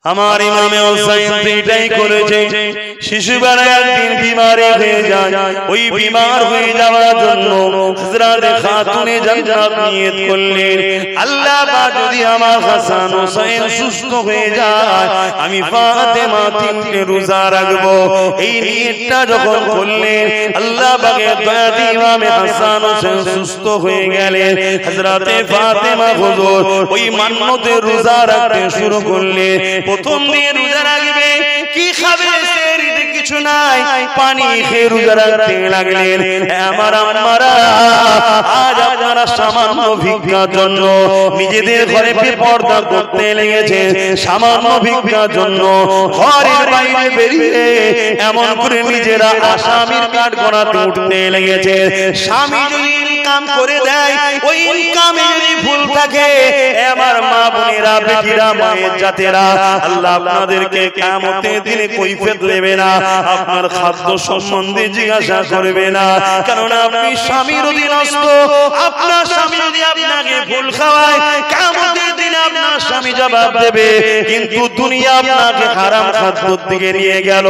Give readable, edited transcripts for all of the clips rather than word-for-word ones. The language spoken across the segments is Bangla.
আমার ইমামে হুসাইন এটাই করেছে। শিশুবেলায় একদিন বিমারে হয়ে যায়, ওই বিমার হয়ে যাওয়ার জন্য হযরত খাতুনে জান্নাত নিয়ত করলেন, আল্লাহ পাক যদি আমার হাসান হুসাইন সুস্থ হয়ে যায় আমি ফাতেমা 3টে রোজা রাখবো। এই নিয়তটা যখন করলেন আল্লাহ পাকের দয়াতে ইমামে হাসান হুসাইন সুস্থ হয়ে গেলেন। হযরত ফাতেমা হুজুর ওই মান্নতের রোজা রাখতে শুরু করলেন। প্রথম দিন রোজা রাখবে, কি খাবে সেহরিতে কিছু নাই, পানি খেয়ে রোজা রাখতে লাগলেন। আমার আম্মারা, আজ আপনারা সামান্য ভিক্ষার জন্য নিজেদের ঘরে বেপরদা করতে লেগেছে, সামান্য ভিক্ষার জন্য ঘরের বাইরে বেরিয়ে এমন করে নিজেরা আসামির কাঠ গড়াতে উঠতে লেগেছে। স্বামী যদি ইনকাম করে দেয়, ওই ইনকামে যদি ভুল থাকে, আমার মা বোনেরা, বেটিরা, মায়ের জাতেরা, আল্লাহ আপনাদেরকে কিয়ামতের দিনে কৈফিয়ত নেবে না, আপনার খাদ্য সম্বন্ধে জিজ্ঞাসা করবে না, কারণ আপনি স্বামীর অধীনস্থ। আপনার স্বামী যদি আপনাকে ভুল খাওয়ায়, কিয়ামতের দিনে আপনার স্বামী জবাব দেবে। কিন্তু দুনিয়া আপনাকে হারাম খাদ্যের দিকে নিয়ে গেল,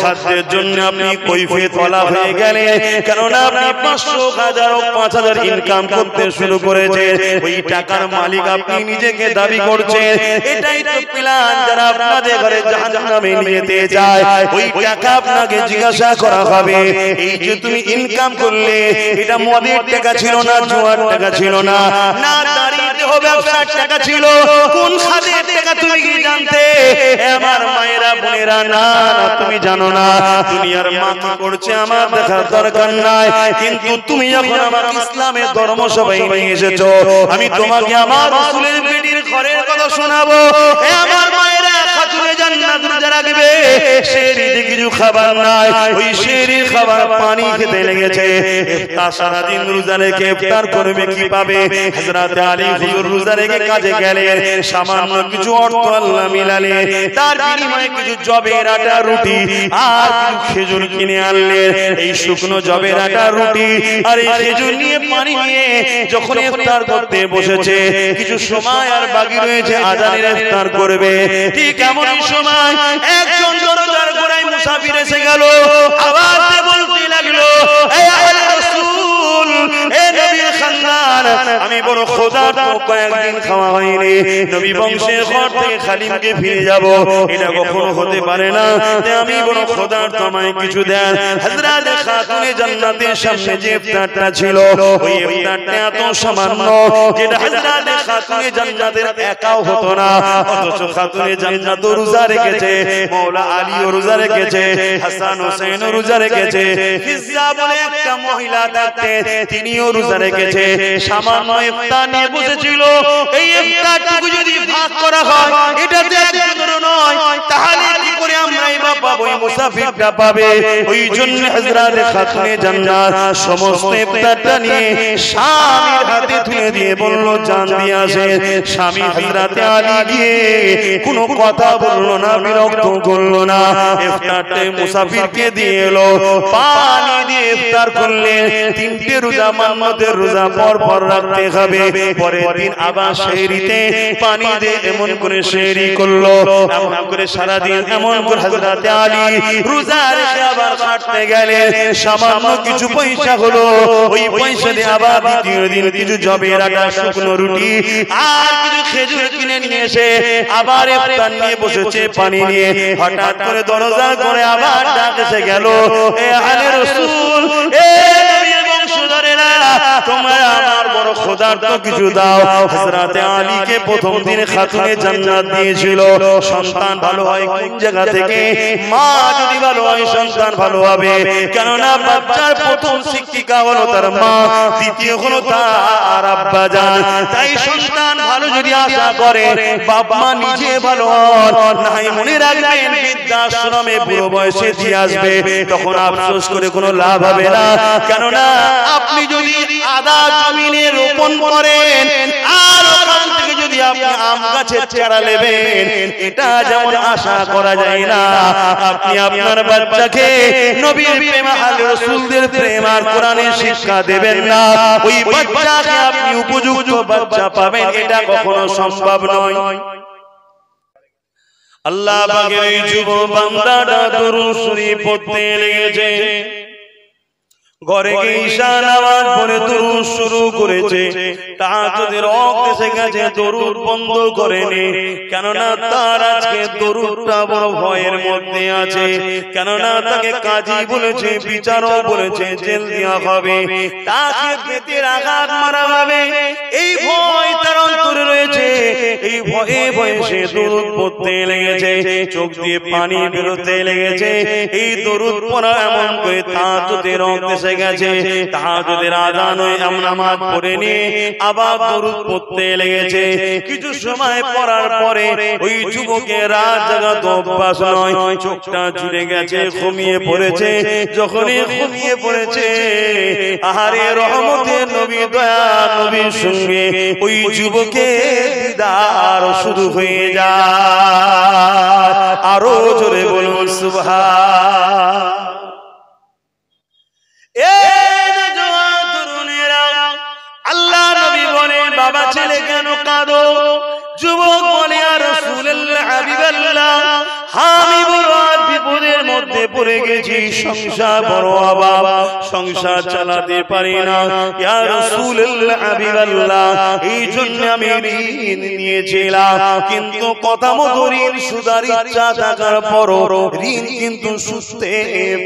খাদ্যের জন্য আপনি কৈফিয়তওয়ালা হয়ে গেলেন, কারণ আপনি 500, 1000, 5000 ইনকাম করতে শুরু করেছেন। ওই টাকার মালিক আপনি নিজেকে দাবি করছেন। এটাই তো প্ল্যান যারা আপনাদের ঘরে জাহান্নামে নিয়ে যেতে চায়। ওই টাকা আপনাকে জিজ্ঞাসা করা হবে, এই যে তুমি ইনকাম করলে, এটা মদের টাকা ছিল না, জুয়ার টাকা ছিল না, না দাঁড়িয়ে ব্যবসার টাকা ছিল, কোন খাদের টাকা তুমি কি জানতে? আমার মায়েরা, বোনেরা, না না তুমি জানো না। দুনিয়ার মা কি করছে আমার দেখার দরকার নাই, কিন্তু তুমি যখন আমাকে ইসলামের ধর্ম সবাই নিয়ে এসেছো, আমি তোমাকে আমার রাসূলের বেটির ঘরের কথা শোনাবো। আমার মায়েরা, খাতুনে জান্নাত রোজা রাখবে, সেহরিতে কিছু খাবার নাই, ওই সেহরির খাবার পানি খেতে লেগেছে। ইফতার সারাদিন রোজা রেখে ইফতার করবে, কি পাবে? হযরত আলী হুজুর রোজা রেখে কাজে গেলেন, সামান্য কিছু অর্থ আল্লাহ মিলালেন, তার বিনিময়ে কিছু জবের আটা, রুটি আর কিছু খেজুর কিনে আনলেন। এই শুকনো জবের আটা, রুটি আর এই খেজুর নিয়ে, পানি নিয়ে যখন ইফতার করতে বসেছে, কিছু সময় আর বাকি রয়েছে, আজানের ইফতার করবে। ঠিক এমনই সময় একজন দরজার গোড়ায় মুসাফির এসে গেল, আওয়াজ দিয়ে বলতে লাগলো, এ আহলে রাসূল, এ নবীর খানদান, আমি বড় ক্ষুধার্ত, কয়েকদিন খাওয়া হয়নি, নবী বংশের ঘর থেকে খালি মুখে ফিরে যাব, এটা কখনো হতে পারে না, আমি বড় ক্ষুধার্ত, আমায় কিছু দেন। হযরত খাতুনে জান্নাতের সামনে যে ইফতারটা ছিল, ওই ইফতারটা এত সামান্য, যেটা হযরত খাতুনে জান্নাতের একাও হতো না, অথচ খাতুনে জান্নাত রোজা রেখেছে, মাওলা আলীও রোজা রেখেছে, হাসান হোসেন রোজা রেখেছে, ফিজ্জা বলে একটা মহিলা থাকতেন, তিনিও রোজা রেখেছে। সামান্য ইফতার নিয়ে বসেছিল। এই ইফতারটুকু যদি ভাগ করা হয়, এটা যে একজনের নয়, তাহলে কি করে আমরা এই বাবা ওই মুসাফিরটা পাবে? ওই জন্য হযরত খাতুনে জান্নাত সমস্ত ইফতারটা নিয়ে স্বামীর হাতে তুলে দিয়ে বলল, জান দিয়ে আসে। স্বামী হযরত আলী গিয়ে কোনো কথা বললো না, বিরক্ত করলো না, ইফতারটা মুসাফিরকে দিয়ে এলো, পানি দিয়ে ইফতার করলেন। 3টে রোজা মান্নতের রোজা পর পর রাখতে হবে। পরের দিন আবার সেহরিতে পানি দিয়ে এমন করে সেহরি করলো, এমন করে সারাদিন এমন করে হযরত আলী রোজা রেখে আবার খাটতে গেলেন। সামান্য কিছু পয়সা হলো, ওই পয়সা দিয়ে আবার দ্বিতীয় দিন কিছু জবের আটা, শুকনো রুটি আর কিছু খেজুর কিনে নিয়ে এসে আবার ইফতার নিয়ে বসেছে, পানি নিয়ে। হঠাৎ করে দরজা করে আবার ডাক এসে গেল, এ আহলে রাসূল, এ নবীর বংশধরেরা, তোমরা আমার বড় ক্ষুধার্ত, কিছু দাও। হযরত আলীকে প্রথম দিন খাতুনে জান্নাত দিয়েছিল। সন্তান ভালো হয় কোন জায়গা থেকে? মা যদি ভালো হয় সন্তান ভালো হবে, কেননা বাচ্চার প্রথম শিক্ষিকা হলো তার মা, দ্বিতীয় হলো তার আব্বা জান। তাই সন্তান ভালো যদি আশা করে, বাপ মা নিজে ভালো হন, নাই মনে রাখবেন বৃদ্ধাশ্রমে বুড়ো বয়সে দিয়ে আসবে, তখন আফসোস করে কোনো লাভ হবে না। কেননা আপনি যদি আদা জমিনে রোপণ করেন, আর ওখান থেকে যদি আপনি আম গাছের চারা নেবেন, এটা যেমন আশা করা যায় না। আপনি আপনার বাচ্চাকে নবীর প্রেম, আহলে রাসূলদের প্রেম আর কোরআনের শিক্ষা দেবেন না, ওই বাচ্চাকে আপনি উপযুক্ত বাচ্চা পাবেন, এটা কখনো সম্ভব নয়। আল্লাহ পাকের এই যুব বান্দাটা দুরূদ শরীফ পড়তে লেগেছে ঘরে গিয়ে ঈশা নামাজ পড়ে দুরূদ শুরু করেছে তাহাজ্জুদের ওয়াক্ত এসে গেছে দরুদ বন্ধ করেনি কেননা তার আজকে দরুদটা বড় ভয়ের মধ্যে আছে কেননা তাকে কাজী বলেছে বিচারক বলেছে জেল দেওয়া হবে তাকে পেটের আঘাত মারা হবে এই ভয় তার অন্তরে রয়েছে এই ভয়ে ভয়ে সে দরুদ পড়তে লেগেছে চোখ দিয়ে পানি বেরোতে লেগেছে এই দরুদ পড়া এমন করে তাহাজ্জুদের ওয়াক্ত এসে গেছে তাহাজ্জুদের আযান হয়ে নামাজ পড়ে নিয়ে আবার দরুদ পড়তে লেগেছে কিছু সময় পড়ার পরে ওই যুবকের রাত জাগাতে অভ্যাস নয় চোখটা জুড়ে গেছে ঘুমিয়ে পড়েছে যখনই ঘুমিয়ে পড়েছে আহারে রহমতের নবী দয়া নবীর সঙ্গে ওই যুবকের দিদার শুরু হয়ে যায় আরো জোরে বলুন সুবহান আল্লাহ নবী বলে বাবা ছেলে কেন কাঁদো যুবক বলে ইয়া রাসূলুল্লাহ হাবিবাল্লাহ আমি বড় বিপদের মধ্যে পড়ে গেছি সংসার বড় অভাব সংসার চালাতে পারি না ইয়া রাসূলুল্লাহ হাবিবাল্লাহ এই জন্য আমি ঋণ নিয়েছিলাম কিন্তু কথা মতো ঋণ সুদার ইচ্ছা থাকার পরও ঋণ কিন্তু সুঝতে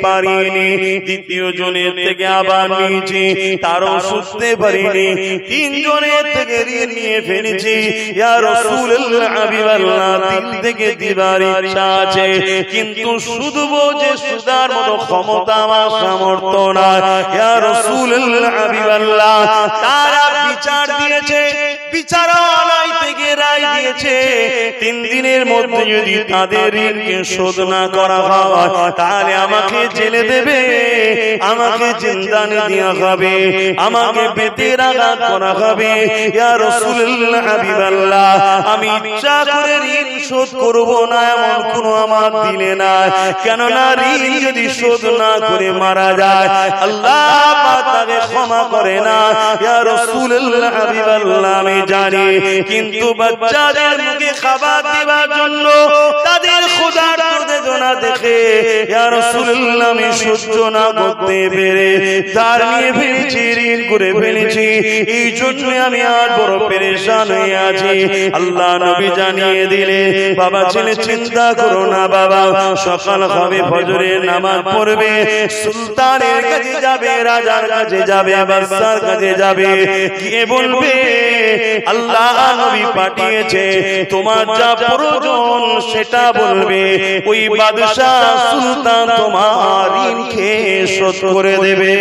পারিনি দ্বিতীয় জনের থেকে আবার নিয়েছি তারও সুঝতে পারিনি তিনজনের থেকে ঋণ নিয়ে ফেলেছি ইয়া রাসূলুল্লাহ হাবিবাল্লাহ দিল থেকে দিবার ইচ্ছা আছে কিন্তু শুধবো যে সুদার মতো ক্ষমতা আমার সামর্থ্য না ইয়া রাসূলুল্লাহ হাবিবাল্লাহ তারা বিচার দিয়েছে বিচারালয় থেকে রায় দিয়েছে 3 দিনের মধ্যে যদি তাদের ঋণকে শোধ না করা হয় তাহলে আমাকে জেলে দেবে আমাকে জিন্দানি দেওয়া হবে আমাকে পেটের আঘাত করা হবে ইয়া রাসূলুল্লাহ হাবিবাল্লাহ আমি ইচ্ছা করে ঋণ শোধ করব না এমন কোনো আমার দিলে না কেননা ঋণ যদি শোধ না করে মারা যায় আল্লাহ পাক তাকে ক্ষমা করে না ইয়া রাসূলুল্লাহ হাবিবাল্লাহ আমি জানি কিন্তু বাচ্চাদের মুখে খাবার দেওয়ার জন্য তাদের ক্ষুধার বেদনা দেখে ইয়া রাসূলুল্লাহ আমি সহ্য না করতে পেরে তার নিয়ে ফেলেছি ঋণ করে ফেলেছি এই জন্য আমি আজ বড় পেরেশান হয়ে আছি আল্লাহ নবী জানিয়ে দিলে বাবা ছেলে চিন্তা করো না বাবা সকাল হবে ফজরের নামাজ পড়বে সুলতানের কাছে যাবে রাজার কাছে যাবে বাদশার কাছে যাবে গিয়ে বলবে আল্লাহ নবী পাঠিয়েছে তোমার যা প্রয়োজন সেটা বলবে ওই বাদশা সুলতান তোমার ঋণ খেয়ে শোধ করে দেবে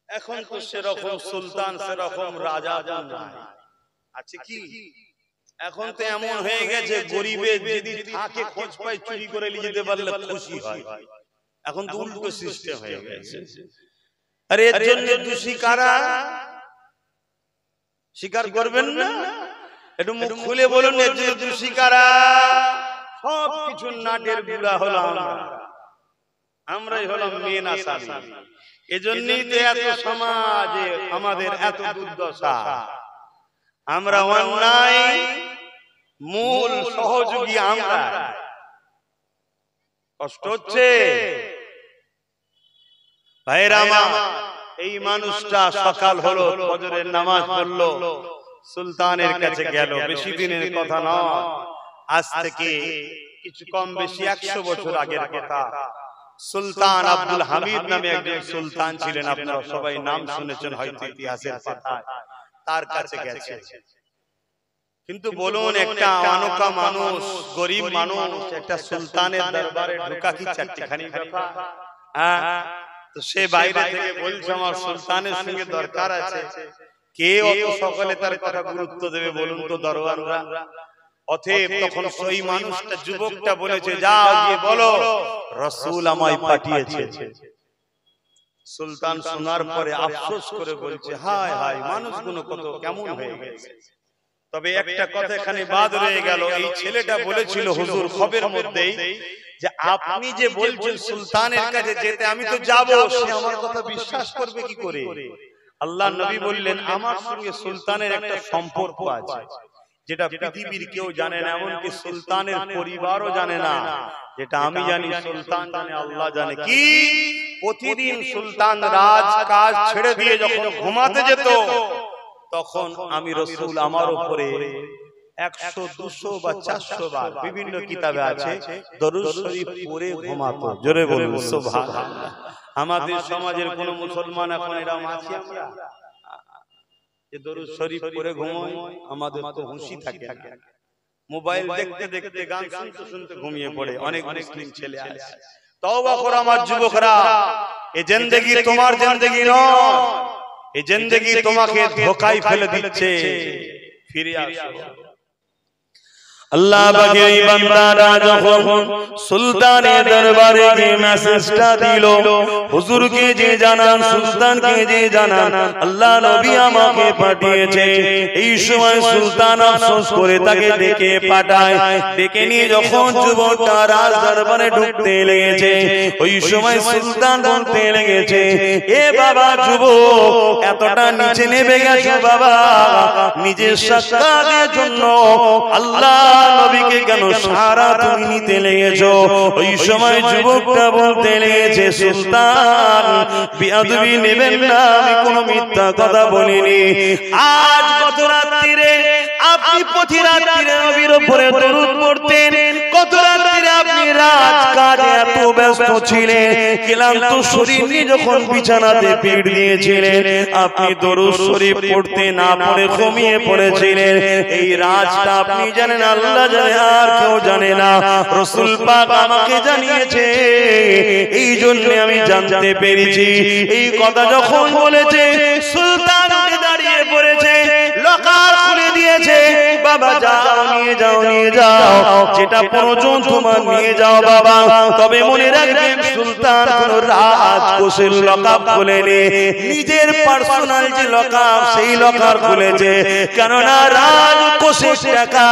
এখন তো সেরকম সুলতান সেরকম রাজা আছে কি এখন তো এমন হয়ে গেছে গরিবের যদি থাকে খোঁজ পায় চুরি করে নিয়ে যেতে পারলে খুশি হয় এখন তো উল্টো সিস্টেম হয়ে গেছে আরে এর জন্য দোষী কারা স্বীকার করবেন না একটু মুখ খুলে বলুন এর জন্য দোষী কারা সব কিছু নাটের গুড়া হলো আমরাই হলাম মেন আসামি এজন্যই তো এত সমাজে আমাদের এত দুর্দশা আমরা অন্যায় মূল সহযোগী আমরা কষ্ট হচ্ছে ভাইরা আমার এই মানুষটা সকাল হলো ফজরের নামাজ পড়লো সুলতানের কাছে গেল বেশি দিনের কথা নয় আজ থেকে কিছু কম বেশি 100 বছর আগের কথা সুলতান আব্দুল হামিদ নামে একজন সুলতান ছিলেন আপনারা সবাই নাম শুনেছেন হয়তো ইতিহাসের পাতায় তার কাছে গেছে কিন্তু বলুন একটা অনকা মানুষ গরিব মানুষ একটা সুলতানের দরবারে ঢোকা কি চারটিখানি ব্যাপার হ্যাঁ তো সে বাইরে থেকে বলছে আমার সুলতানের সঙ্গে দরকার আছে কে অত সকালে তার কথা গুরুত্ব দেবে বলুন তো দরবাররা অতএব তখন সেই মানুষটা যুবকটা বলেছে যাও গিয়ে বলো রাসূল আমায় পাঠিয়েছে সুলতান শোনার পরে আফসোস করে বলছে হায় হায় মানুষগুলো কত কেমন হয়ে গেছে তবে একটা কথা এখানে বাদ রয়ে গেল এই ছেলেটা বলেছিল হুজুর খবরের মধ্যেই যে আপনি যে বলছেন সুলতানের কাছে যেতে আমি তো যাব সে আমার কথা বিশ্বাস করবে কি করে আল্লাহ নবী বললেন আমার সঙ্গে সুলতানের একটা সম্পর্ক আছে যেটা পৃথিবীর কেউ জানে না, এমনকি সুলতানের পরিবারও জানে না। যেটা আমি জানি, সুলতান জানে, আল্লাহ জানে। কি? প্রতিদিন সুলতান রাজ কাজ ছেড়ে দিয়ে যখন ঘুমাতে যেত, তখন আমি রাসূল আমার উপরে 100, 200 বা 400 বার, বিভিন্ন কিতাবে আছে, দরুদ শরীফ পড়ে ঘুমাতো। জোরে বলুন সুবহানাল্লাহ। আমাদের সমাজের কোন মুসলমান এখন এরকম আছে আমরা যে দরুদ শরীফ পড়ে ঘুমায়? আমাদের তো হুঁশই থাকে না। মোবাইল দেখতে দেখতে, গান শুনতে শুনতে ঘুমিয়ে পড়ে অনেক মুসলিম ছেলে আছে। তওবা করো আমার যুবকরা, এই জিন্দেগি তোমার জিন্দেগি নয়, এই জিন্দেগি তোমাকে ধোঁকায় ফেলে দিচ্ছে। ফিরে আসো। আল্লাহ পাকের এই বান্দারা যখন সুলতানের দরবারে গিয়ে মেসেজটা দিল, হুজুরকে যে জানান, সুলতানকে যে জানান আল্লাহ নবী আমাকে পাঠিয়েছে, এই সময় সুলতান আফসোস করে তাকে ডেকে পাঠায়। ডেকে নিয়ে যখন যুবকটা রাজ দরবারে ঢুকতে লেগেছে, ওই সময় সুলতান বলতে লেগেছে, এ বাবা যুবক, এতটা নিচে নেমে গেছো বাবা, নিজের সাক্ষাতের জন্য আল্লাহ নবীকে কেন সারা তুমি নিতে লেগেছো? ওই সময় যুবকটা বলতে লেগেছে, সুলতান বিয়াদবি নেবেন না, আমি কোনো মিথ্যা কথা বলিনি। আজ গত রাত্রিরে আপনি প্রতি রাত্রিরে নবীর উপরে দরুদ পড়তেন, গত রাত্রিরে আপনি রাত কাজে এত ব্যস্ত ছিলেন, ক্লান্ত শরীর নিয়ে যখন বিছানাতে পিঠ দিয়েছিলেন, আপনি দরুদ শরীফ পড়তে না পড়ে ঘুমিয়ে পড়েছিলেন। এই রাজটা আপনি জানেন, আল্লাহ জানে, আর কেউ জানে না। রাসূল পাক আমাকে জানিয়েছে, এই জন্য আমি জানতে পেরেছি। এই কথা যখন বলেছে, সুলতান উঠে দাঁড়িয়ে পড়েছে, লকার খুলে দিয়েছে। বাবা যাও, নিয়ে যাও, নিয়ে যাও, যেটা প্রয়োজন তোমার নিয়ে যাও বাবা। তবে মনে রাখবেন, সুলতান কোন রাজকোষের লকার খুলেনি, নিজের পার্সোনাল যে লকার, সেই লকার খুলেছে। কেননা রাজকোষের টাকা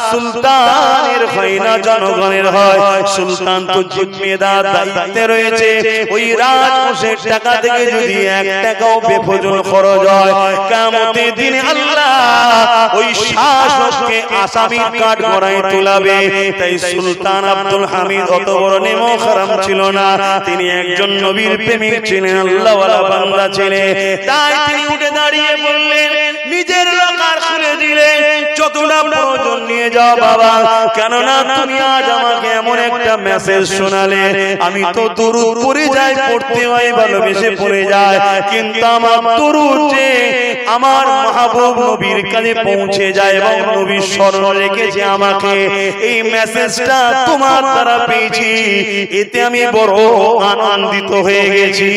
সুলতানের হয় না, জনগণের হয়। সুলতান তো জিম্মেদার, দায়িত্বে রয়েছে। ওই রাজকোষের টাকা থেকে যদি 1 টাকাও বেফজল খরচ হয়, কিয়ামতের দিনে আল্লাহ ওই শাসককে আসামির কাঠ গড়ায় তোলাবে। তাই সুলতান আব্দুল হামিদ অত বড় নেমো খারাম ছিল না, তিনি একজন নবীর প্রেমিক ছিলেন, আল্লাহওয়ালা বান্দা ছিলেন। তাই তিনি উঠে দাঁড়িয়ে বললেন, নিজের লকার খুলে দিলে, যতটা প্রয়োজন নিয়ে যাও বাবা। কেননা তুমি আজ আমাকে এমন একটা মেসেজ শোনালে, আমি তো দরুদ পড়ে যাই, পড়তে হয়, ভালোবেসে পড়ে যায়, কিন্তু আমার দরুদ যে আমার মাহবুব নবীর কাছে পৌঁছে যায় এবং নবী স্মরণ রেখেছে আমাকে, এই মেসেজটা তোমার দ্বারা পেয়েছি, এতে আমি বড় আনন্দিত হয়ে গেছি।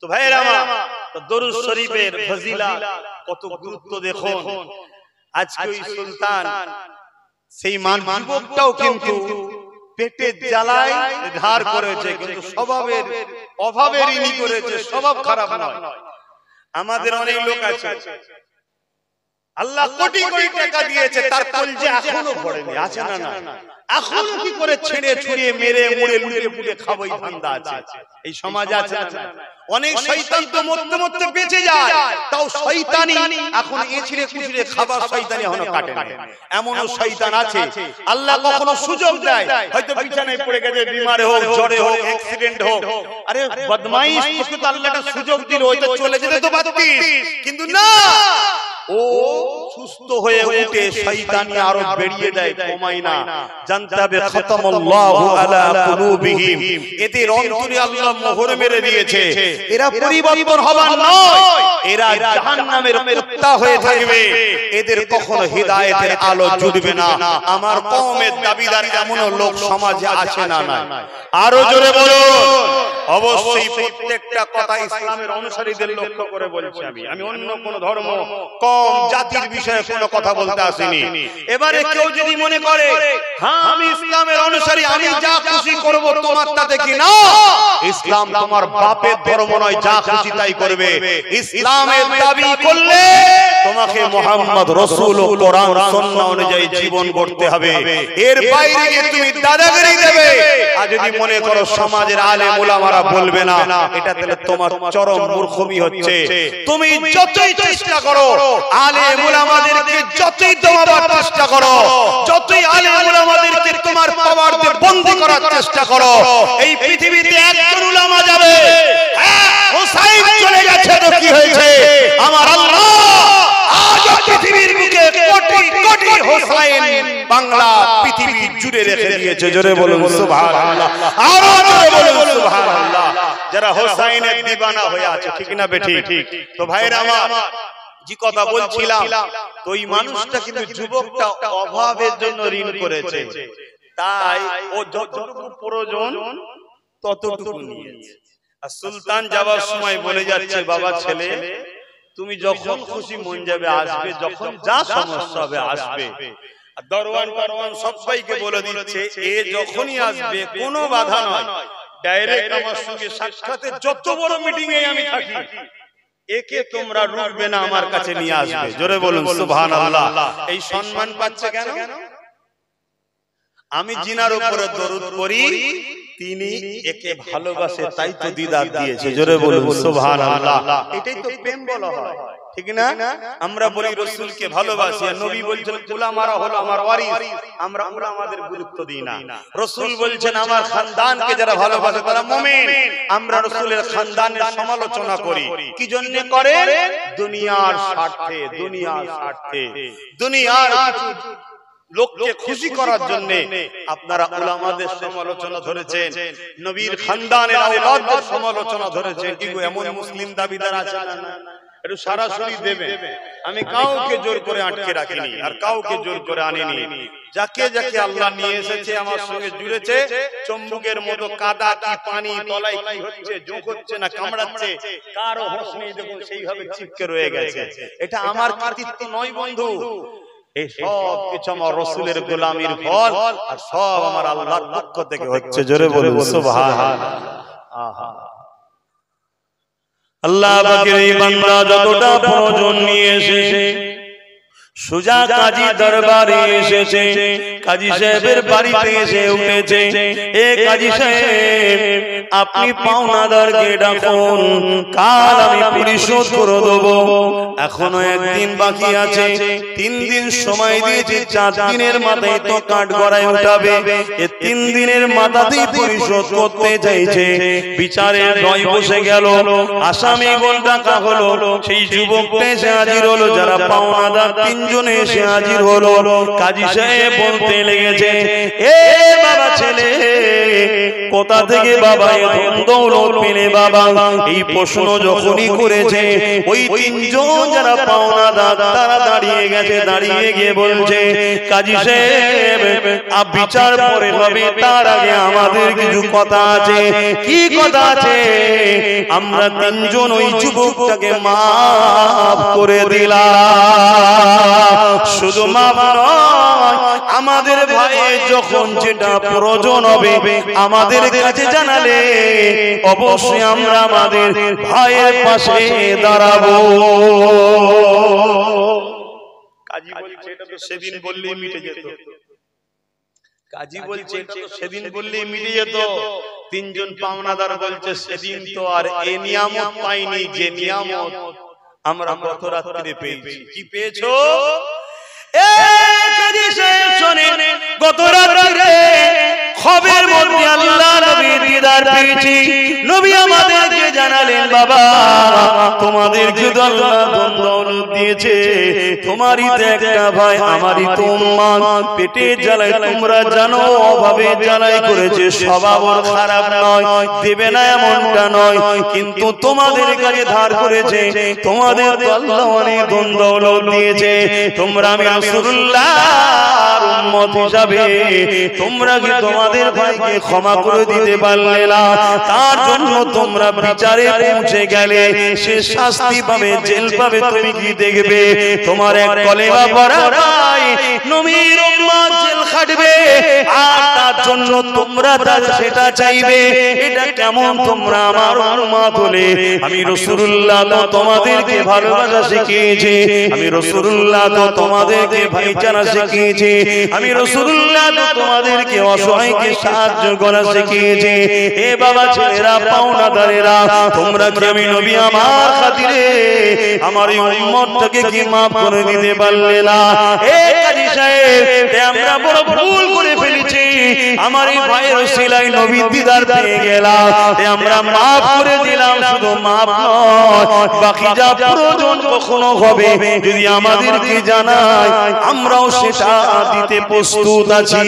তো ভাইরা আমার, দরুদ শরীফের ফজিলত কত গুরুত্ব দেখুন। আজকে ওই সুলতান, সেই যুবকটাও কিন্তু পেটের জ্বালায় ধার করেছে, কিন্তু স্বভাবের অভাবে ঋণী করেছে, স্বভাব খারাপ নয়। আমাদের অনেক লোক আছে, আল্লাহ কোটি কোটি টাকা দিয়েছে, তার কলজে এখনো পড়েনি, আছে না? না, এখনো কি করে ছেড়ে ছুড়িয়ে মেরে মুড়ে লুটে পুটে খাবই ধান্দা আছে, এই সমাজ আছে না? অনেক শয়তান তো মরতে মরতে বেঁচে যায়, তাও শয়তানি এখন এছিড়ে কুছিড়ে খাবার শয়তানি এখনো কাটে না। এমনও শয়তান আছে, আল্লাহ কখনো সুযোগ দেয়, হয়তো বিছানায় পড়ে গেছে, বিমারে হোক, জ্বরে হোক, অ্যাক্সিডেন্ট হোক, আরে বদমাইশ, তোকে তো আল্লাহ একটা সুযোগ দিল, ওই তো চলে যেতে তো পারতিস, কিন্তু না, ও সুস্থ হয়ে উঠে শয়তানি আরো বেরিয়ে দেয়, কমায় না। জানতে হবে খতমাল্লাহু আলা কুলুবিহিম, এদের অন্তরে আল্লাহ মোহর মেরে দিয়েছে, এরা পরিবর্তন হবার নয়, এরা জাহান্নামের কুত্তা হয়ে থাকবে, এদের কখনো হিদায়াতের আলো জ্বলবে না। আমার কওমের দাবিদার এমন লোক সমাজে আছে না? না, আরো জোরে বলুন। অবশ্যই প্রত্যেকটা কথা ইসলামের অনুসারীদের লক্ষ্য করে বলছি। আমি অন্য কোন ধর্ম, কম, জাতির বিষয়ে কোনো কথা বলতে আসিনি। এবারে কেউ যদি মনে করে, হ্যাঁ আমি ইসলামের অনুসারী, আমি যা খুশি করব, তোমার তাতে কি না? ইসলাম তোমার বাপের ধর্ম নয়, যা খুশি তাই করবে। ইসলাম ইসলামের দাবি করলে তোমাকে মুহাম্মদ রাসূল ও কোরআন সুন্নাহ অনুযায়ী জীবন গড়তে হবে। এর বাইরে গিয়ে তুমি দাদাগিরি দেবে আর যদি মনে করো সমাজের আলেম উলামারা বলবে না, এটা তাহলে তোমার চরম মূর্খমি হচ্ছে। তুমি যতই চেষ্টা করো আলেম উলামাদেরকে যতই দমাবার চেষ্টা করো, যতই আলেম উলামাদেরকে তোমার পাওয়ার দিয়ে বন্দী করার চেষ্টা করো, এই পৃথিবীতে একজন উলামা যাবে, হুসাইন চলে গেছে তো কি হয়েছে? আমার আল্লাহ আজ পৃথিবীর বুকে কোটি কোটি হুসাইন বাংলা পৃথিবী জুড়ে রেখে দিয়েছে। জোরে বলুন সুবহানাল্লাহ, আরো জোরে বলুন সুবহানাল্লাহ। যারা হুসাইনের দিবানা হয়ে আছে, ঠিক না বেঠিক? তো ভাইরা আমার, যে কথা বলছিলাম, তো এই মানুষটা কিন্তু যুবকটা অভাবের জন্য ঋণ করেছে, তাই ও যতটুকু প্রয়োজন ততটুকু নিয়েছে। আর সুলতান যাওয়ার সময় বলে যাচ্ছে, বাবা ছেলে তুমি যখন খুশি মন যাবে আসবে, যখন যা সমস্যা হবে আসবে। আর দরওয়ান দরওয়ান সবাইকে বলে দিচ্ছে এ যখনই আসবে কোনো বাধা নয়, ডাইরেক্ট আমার সঙ্গে সাক্ষাতে যত বড় মিটিং এ আমি থাকি একে তোমরা রুখবে না, আমার কাছে নিয়ে আসবে। জোরে বলুন সুবহানাল্লাহ। এই সম্মান পাচ্ছে কেন? আমি জিনার উপরে দরুদ পড়ি, তিনি একে ভালোবাসে, তাই তো দিদার দিয়েছে। জোরে বলুন সুবহানাল্লাহ। এটাই তো প্রেম বলা হয়, ঠিক না? আমরা বলি রাসূলকে ভালোবাসি, আর নবী বলছেন উলামারা হলো আমার ওয়ারিস, আমরা উলামাদের গুরুত্ব দিই না। রাসূল বলছেন আমার খানদানকে যারা ভালোবাসে তারা মুমিন, আমরা রাসূলের খানদানের সমালোচনা করি। কি জন্য করে? দুনিয়ার স্বার্থে, দুনিয়ার স্বার্থে, দুনিয়ার লোককে খুশি করার জন্য আপনারা উলামাদের সমালোচনা ধরেছেন, নবীর খানদানের আওলাদদের সমালোচনা ধরেছেন। কিন্তু এমন মুসলিম দাবিদার আছে না, একটু সরাসরি দেবে। আমি কাউকে জোর করে আটকে রাখিনি আর কাউকে জোর করে আনিনি। যাকে যাকে আল্লাহ নিয়ে এসেছে আমার সঙ্গে জুড়েছে, চম্বুকের মতো কাদা কি পানি তলায় কি হচ্ছে, যোগ হচ্ছে না কামড়াচ্ছে, কারো হোশ নেই, দেখুন সেইভাবে চিপকে রয়ে গেছে। এটা আমার কৃতিত্ব নয় বন্ধু, এই সব কিছু আমার রাসূলের গোলামির ফল, আর সব আমার আল্লাহর পক্ষ থেকে হচ্ছে। জোরে বলুন সুবহানাল্লাহ। আল্লাহ পাকের এই বান্দা যতটা প্রয়োজন নিয়ে এসেছে, সুজা কাজী দরবারে এসেছে, কাজী সাহেবের বাড়িতে এসে উঠেছে। এ কাজী সাহেব, আপনি পাওনাদারকে ডাকুন, কাল আমি পরিশোধ করে দেব। এখনো একদিন বাকি আছে, 3 দিন সময় দিয়েছি, 4 দিনের মাথায় তো কাঠ গড়ায় উঠাবে। এ 3 দিনের মাথাতেই পরিশোধ করতে চাইছে। বিচারের নয় বসে গেল, আসামি গোলটাকা হলো, সেই যুবকটা এসে হাজির হলো, যারা পাওনাদার 3 জনে এসে হাজির হলো। কাজী সাহেব বলতে লেগেছে, এ বাবা ছেলে, কোথা থেকে বাবা এ ধন দৌলত পেলে বাবা? এই প্রশ্ন যখনই করেছে, ওই 3 জন যারা পাওনাদার তারা দাঁড়িয়ে গেছে। দাঁড়িয়ে গিয়ে বলছে, কাজী সাহেব বিচার পরে হবে, তার আগে আমাদের কিছু কথা আছে। কি কথা আছে? আমরা 3 জন ওই যুবকটাকে মাফ করে দিলাম। শুধু মাফ নয়, আমাদের ভাইয়ের যখন যেটা প্রয়োজন হবে আমাদের কাছে জানালে অবশ্যই আমরা আমাদের ভাইয়ের পাশে দাঁড়াবো। কাজী বলছে এটা তো সেদিন বললেই মিটে যেত। কাজী বলছে এটা তো সেদিন বললেই মিটে যেত। 3 জন পাওনাদার বলছে সেদিন তো আর এ নিয়ামত পাইনি যে নিয়ামত আমরা গত রাত্রে পেয়েছি। কি পেয়েছো? এ কাজী সাহেব শুনেন, গত রাত্রে খবরের মধ্যে আল্লাহ নবীর দিদার পেয়েছি। নবী আমাদেরকে জানালেন, বাবা তোমাদেরকে আল্লাহ ধন দৌলত দিয়েছে, তোমারই তো একটা ভাই, আমারই তো উম্মাহ, পেটে জ্বালায় তোমরা জানো, অভাবে জ্বালাই করেছে, স্বভাব ওর খারাপ নয়, দেবে না এমনটা নয়, কিন্তু তোমাদের কাছে ধার করেছে, তোমাদের তো আল্লাহ অনেক ধন দৌলত দিয়েছে। তোমরা আমি রাসূলুল্লাহ আমার উম্মত হিসাবে তোমরা কি তোমাদের ভাইকে ক্ষমা করে দিতে পারলে না? তার জন্য তোমরা বিচারে পৌঁছে গেলে, সে শাস্তি পাবে, জেল পাবে, তুমি কি দেখবে? তোমার এক কলেমা পড়া ভাই নবীর উম্মত জেল খাটবে, আর তার জন্য তোমরা সেটা চাইবে? এটা কেমন? তোমরা আমার উম্মত হলে আমি রাসূলুল্লাহ তো তোমাদেরকে ভালোবাসা শিখিয়েছি, আমি রাসূলুল্লাহ তো তোমাদেরকে ভাইচারা শিখিয়েছি, আমি রাসূলুল্লাহ তো তোমাদেরকে অসহায়কে সাহায্য করা শিখিয়েছি। এ বাবা ছেলেরা, পাওনাদারেরা, তোমরা কি আমি নবী আমার খাতিরে আমার এই উম্মতটাকে কি maaf করে দিতে পারলে না? এ কাজী সাহেব, আমরা বড় ভুল করে ফেলেছি, আমার এই ভাইয়ের ওসিলায় নবী দিদার পেয়ে গেলাম, আমরা maaf করে দিলাম। শুধু maaf নয়, বাকি যা প্রয়োজন কখনো হবে যদি আমাদেরকে জানায়, আমরাও সেটা দিতে প্রস্তুত আছি।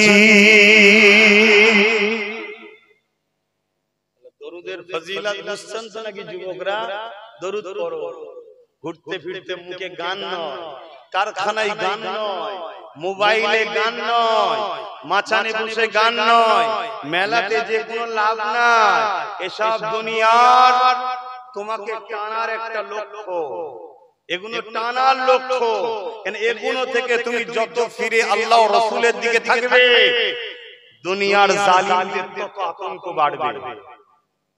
দরুদের ফজিলত বুঝছেন তো নাকি যুবকরা? দরুদ পড়ো। ঘুরতে ফিরতে মুখে গান নয়, কারখানায় গান নয়, মোবাইলে গান নয়, মাচানে বসে গান নয়, মেলাতে যে কোনো লাভ নাই। এসব দুনিয়ার তোমাকে টানার একটা লক্ষ্য, এগুলো টানার লক্ষ্য। এগুলো থেকে তুমি যত ফিরে আল্লাহ ও রাসূলের দিকে থাকবে, দুনিয়ার জালিমদের তত আতঙ্ক বাড়বে।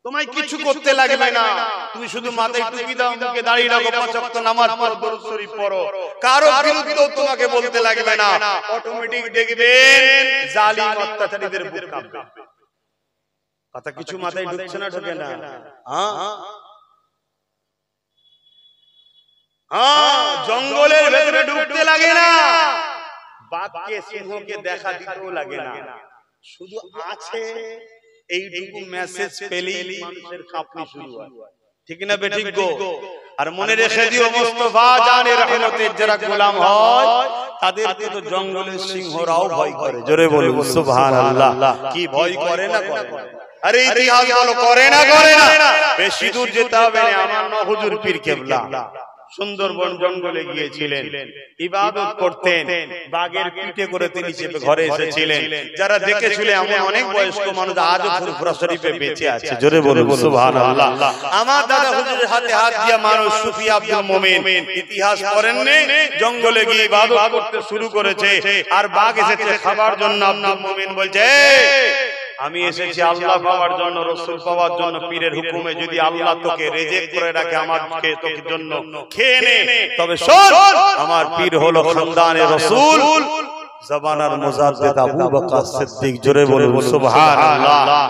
তোমায় কিছু করতে লাগবে না, তুমি শুধু মাথায় টুপি দাও, মুখে দাড়ি রাখো, 5 ওয়াক্ত নামাজ পড়ো, দরুদ শরীফ পড়ো, কারো বিরুদ্ধে তোমাকে বলতে লাগবে না। অটোমেটিক দেখবেন জালিম অত্যাচারীদের বুক কাঁপবে। কথা কিছু মাথায় ঢুকছে না? ঢোকে না? জঙ্গলের ভেতরে ঢুকতে লাগে না, বাঘকে সিংহকে দেখা দিতেও লাগে না, শুধু আছে এইটুকু মেসেজ পেলেই মানুষের কাঁপনি শুরু হয়। ঠিক না বেঠিক গো? আর মনে রেখে দিও, মুস্তাফা জানের রহমতের যারা গোলাম হয় তাদেরকে তো জঙ্গলের সিংহরাও ভয় করে। জোরে বলুন সুবহানাল্লাহ। কি ভয় করে না? করে। আরে ইতিহাস বলো, করে না? করে না? বেশি দূর যেতে হবে না, আমার না হুজুর পীর কেবলা সুন্দরবন জঙ্গলে গিয়েছিলেন, ইবাদত করতেন, বাঘের পিঠে করে তিনি চেপে ঘরে এসেছিলেন। যারা দেখেছিলেন এমন অনেক বয়স্ক মানুষ আজও ফুরফুরা শরীফে বেঁচে আছে। জোরে বলুন সুবহানাল্লাহ। আমার দাদা হুজুরের হাতে হাত দিয়া মানুষ সুফি আব্দুল মোমিন ইতিহাস করেননি, জঙ্গলে গিয়ে ইবাদত করতে শুরু করেছে, আর বাঘ এসেছে খাবার জন্য। আব্দুল মোমিন বলছে, আমি এসেছি আল্লাহ পাওয়ার জন্য, রাসূল পাওয়ার জন্য। পীরের হুকুমে যদি আল্লাহ তোকে রিজেক্ট করে রাখে, আমাকে তোকে জন্য খেয়ে নে, তবে শোন, আমার পীর হলো খানদানে রাসূল, জামানার মুজাদ্দিদ আবু বকর সিদ্দিক। জোরে বলুন সুবহানাল্লাহ।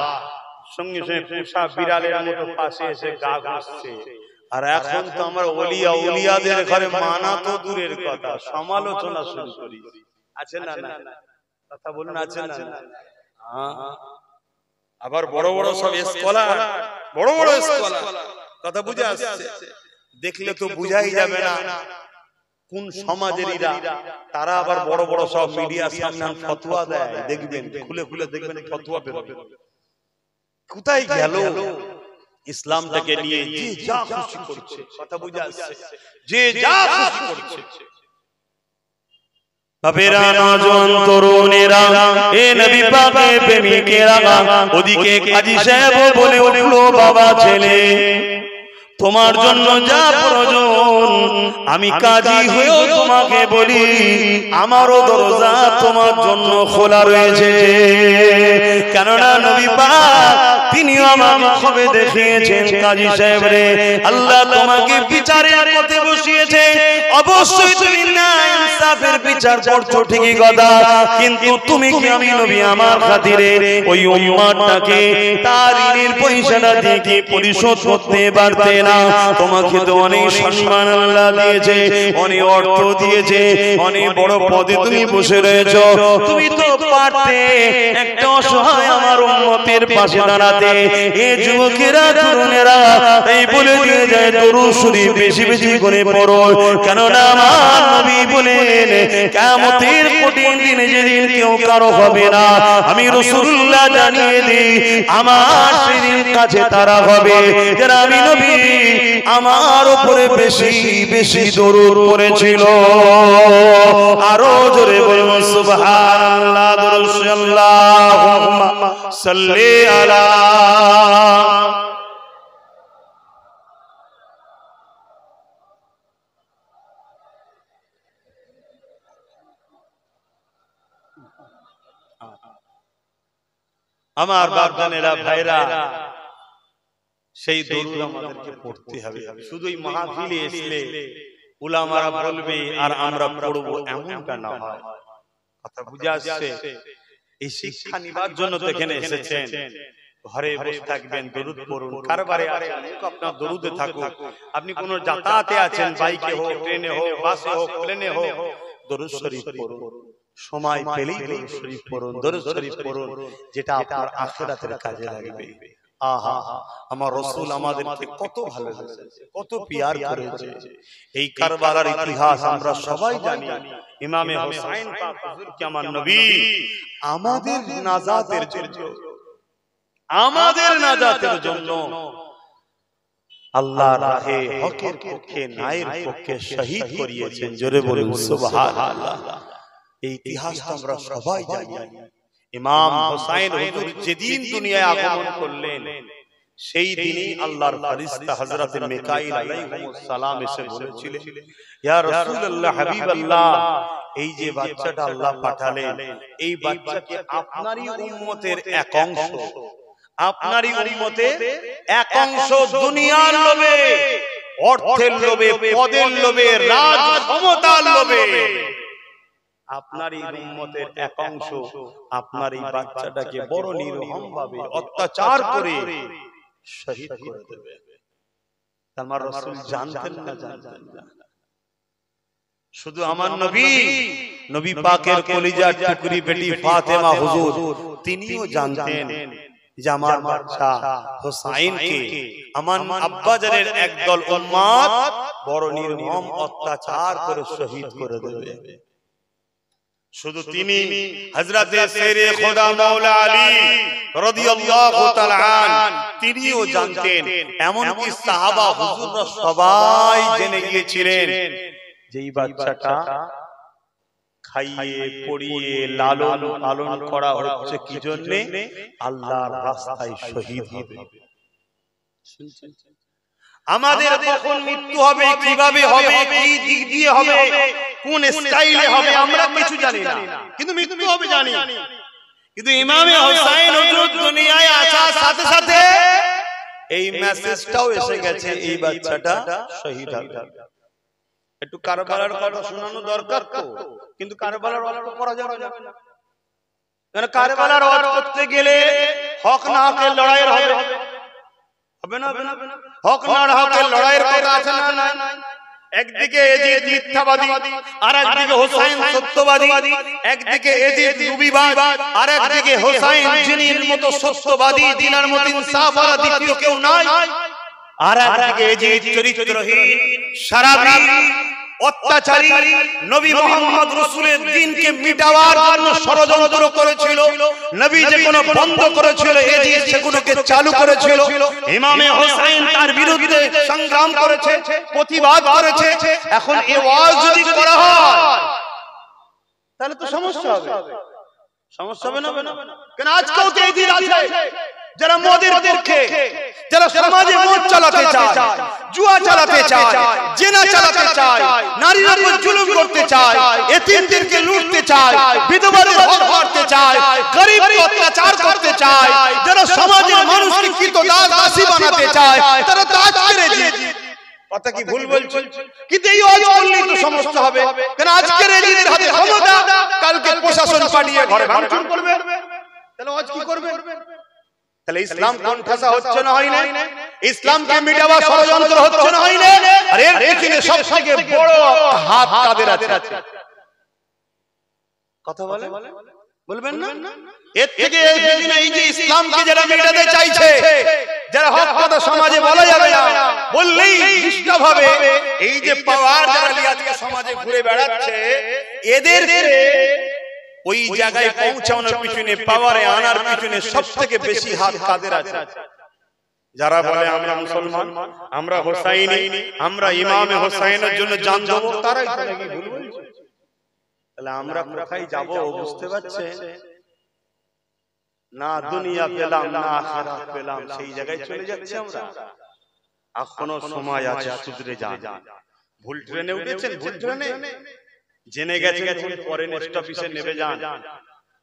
সঙ্গে সঙ্গে পুষা বিড়ালের মতো পাশে এসে গা ঘষছে। আর এখন তো আমরা ওলিয়া উলিয়াদের ঘরে মানা তো দূরের কথা, সমালোচনা শুরু করি। আছে না? না কথা বলুন, আছে না? আবার বড় বড় সব স্কলার, বড় বড় স্কলার, কথা বুঝে আসছে? দেখলে তো বুঝাই যাবে না কোন সমাজেরইরা। তারা আবার বড় বড় সব মিডিয়ার সামনে ফতোয়া দেয়, দেখবেন খুলে খুলে দেখবেন ফতোয়া বেরোবে। কোথায় গেল ইসলামটাকে নিয়ে? যে যা খুশি করছে, কথা বুঝে আসছে? যে যা খুশি করছে। বাপেরা, নওজোয়ান তরুণেরা, এ নবী পাকের প্রেমিকেরা, ওদিকে কাজী সাহেব বলে উঠল, বাবা ছেলে, তোমার জন্য যা প্রয়োজন আমি কাজী হয়েও তোমাকে বলি, আমারও দরজা তোমার জন্য খোলা রয়েছে। কেননা নবী পাক তিনিও আমাকে খবে দেখিয়েছেন, কাজী সাহেব রে, আল্লাহ তোমাকে বিচারের পথে বসিয়েছে, অবশ্যই তুমি ন্যায় ইনসাফের বিচার করছো, ঠিকই কথা, কিন্তু তুমি কি আমি নবী আমার খাতিরে ওই উম্মতটাকে তার ঋণের পয়সাটা দিয়ে কি পরিশোধ করতে পারতে না? তোমাকে তো অনেক সম্মান আল্লাহ দিয়েছে, অনেক অর্থ দিয়েছে, অনেক বড় পদে তুমি বসে রয়েছো, তুমি তো পারতে একটা অসহায় আমার উম্মতের পাশে দাঁড়াতে। এই যুবকেরা তরুণেরা এই বলে দিয়ে যায়, জায়গায় দরুদ শরীফ বেশি বেশি করে পড়ো, কেননা আমার নবী বলেন কিয়ামতের কঠিন দিনে যেদিন কেউ কারো হবে না, আমি রাসূলুল্লাহ জানিয়ে দিই আমার সেদিন কাছে তারা হবে যারা আমি নবী আমার উপরে বেশি বেশি দরুদ পড়েছিল। আরো জোরে বলুন সুবহানাল্লাহ, দরুদ আল্লাহুম্মা সাল্লি আলা। আমার বাপজানেরা ভাইরা, সেই দরুদ আমাদেরকে পড়তে হবে। শুধু এই মাহফিলে এসলে উলামারা বলবে আর আমরা পড়বো এমনটা না হয়। কথা বুঝে আসছে? এই শিক্ষা নিবার জন্য তো এখানে এসেছেন। ঘরে বসে থাকবেন, দরুদ পড়ুন। কারবারে আছেন, আপনার দরুদে থাকুক। আপনি কোন যাতায়াতে আছেন, বাইকে হোক, ট্রেনে হোক, বাসে হোক, প্লেনে হোক, দরুদ শরীফ পড়ুন। সময় পেলেই দরুদ শরীফ পড়ুন, দরুদ শরীফ পড়ুন, যেটা আপনার আখিরাতের কাজে লাগবে। আহা, আমার রাসূল আমাদেরকে কত ভালোবাসেন, কত পিয়ার করেছে। এই কারবালার ইতিহাস আমরা সবাই জানি। ইমামে হোসেন পাক হুজুরকে আমার নবী আমাদের নাজাতের জন্য, আমাদের নাজাতের জন্য আল্লাহর রাহে হকের পক্ষে, ন্যায়ের পক্ষে শহীদ করিয়েছেন। জোরে বলুন সুবহানাল্লাহ। এই ইতিহাস আমরা সবাই জানি। ইমাম হোসেন হুজুর যেদিন দুনিয়ায় আগমন করলেন, সেই দিনই আল্লাহর ফেরেশতা হযরত মিকাইল আলাইহিস সালাম এসে বলেছিলেন, ইয়া রাসূলুল্লাহ, হাবিবাল্লাহ, এই যে বাচ্চাটা আল্লাহ পাঠালেন, এই বাচ্চাকে আপনারই উম্মতের এক অংশ, আপনারই উম্মতের এক অংশ দুনিয়ার লোভে, অর্থের লোভে, পদের লোভে, রাজ ক্ষমতার লোভে, আপনার এই উম্মতের এক অংশ আপনার এই বাচ্চাটাকে বড় নির্মম ভাবে অত্যাচার করে শহীদ করে দেবে। আমার রাসূল জানতেন না, জানতেন না। শুধু আমার নবী, নবী পাকের কলিজার টুকরি বেটি ফাতেমা হুজুর, তিনিও জানতেন যে আমার বাচ্চা হোসেনকে আমার আব্বাজানের একদল উম্মত বড় নির্মম অত্যাচার করে শহীদ করে দেবে। শুধু তিনি, হযরতে শেরে খোদা মাওলা আলী রাদিয়াল্লাহু তাআলা আন, তিনিও জানতেন। এমনকি সাহাবা হুজুররা সবাই জেনে গিয়েছিলেন যে এই বাচ্চাটা খাইয়ে পড়িয়ে লালন পালন করা হচ্ছে কি জন্য? আল্লাহর রাস্তায় শহীদ হবে। আমাদের কখন মৃত্যু হবে, কিভাবে হবে, কি দিক দিয়ে হবে, কোন স্টাইলে হবে, আমরা কিছু জানি না, কিন্তু মৃত্যু হবে জানি। কিন্তু ইমামে হোসেন হুজুর দুনিয়ায় আসার সাথে সাথে এই মেসেজটাও এসে গেছে, এই বাচ্চাটা শহীদ হবে। একটু কারবালার কথা শোনানো দরকার তো, কিন্তু কারবালার অর্থ করা যাবে না, কারণ কারবালার অর্থ করতে গেলে হক না হকের লড়াই হবে, হবে না? হক না হকের লড়াইয়ের কথা আছে না? একদিকে এজিদ মিথ্যাবাদী, আর একদিকে হোসেন সত্যবাদী। একদিকে এজিদ নবীবাদ, আর একদিকে হোসেন যিনির মতো সত্যবাদী, দিনের মতো ইনসাফওয়ালা দ্বিতীয় কেউ নাই। আর একদিকে এজিদ চরিত্রহীন, শারাবি, অত্যাচারী, নবী মুহাম্মদ রাসূলের দ্বীনকে মিটাবার জন্য ষড়যন্ত্র করেছিল। নবী যেগুলো বন্ধ করেছিল, এজিদ সেগুলোকে চালু করেছিল। ইমামে হোসেন তার বিরুদ্ধে সংগ্রাম করেছে, প্রতিবাদ করেছে। এখন এই ওয়াজ যদি করা হয় তাহলে তো সমস্যা হবে। সমস্যা হবে না? কেন আজকেও তো এজিদ আছে যারা মদের পক্ষে, যারা সমাজে মদ চালাতে চায়, জুয়া চালাতে চায়, জেনা চালাতে চায়, নারীর উপর জুলুম করতে চায়, এতিমদেরকে লুটতে চায়, বিধবাদের হক মারতে চায়, গরিবকে অত্যাচার করতে চায়, যারা সমাজের মানুষকে কৃতদাস দাসী বানাতে চায়, তারা তো আজকের এজিদ। কথা কি ভুল বলছি? কিন্তু এই ওয়াজ করলেই তো সমস্যা হবে। কেন আজকের এজিদের হাতে ক্ষমতা, কালকে প্রশাসন পাঠিয়ে ঘরে ভাঙচুর করবে, তাহলে ওয়াজ কি করবে? তাহলে ইসলাম কণ্ঠাসা হচ্ছে না, হয় না? ইসলামকে মিটাবা ষড়যন্ত্র হচ্ছে না, হয় না? আর এর পেছনে সবথেকে বড় হাত কাদের আছে? কথা বলবেন না? এর থেকে এই যে ইসলামকে যারা মিটাতে চাইছে, যারা হক কথা সমাজে বলা যাবে না, বললেই নিষ্ঠভাবে এই যে পাওয়ার যারা আজকে সমাজে ঘুরে বেড়াচ্ছে, এদের ওই জায়গায় পৌঁছানোর পিছনে, পাওয়ারে আনার পিছনে সবথেকে বেশি হাত কাদের আছে? যারা বলে আমরা মুসলমান, আমরা হোসাইনি, আমরা ইমামে হোসাইনের জন্য জান দেব, তারাই তো নাকি ভুল বলছে। তাহলে আমরা কোথায় যাব বুঝতে পারছে না? দুনিয়া পেলাম না আখিরাত পেলাম, সেই জায়গায় চলে যাচ্ছে আমরা। এখনো সময় আছে, সুধরে যান। ভুল ট্রেনে উঠেছেন, ভুল ট্রেনে জেনে গেছেন, পরে নেক্সট অফিসে নেমে যান।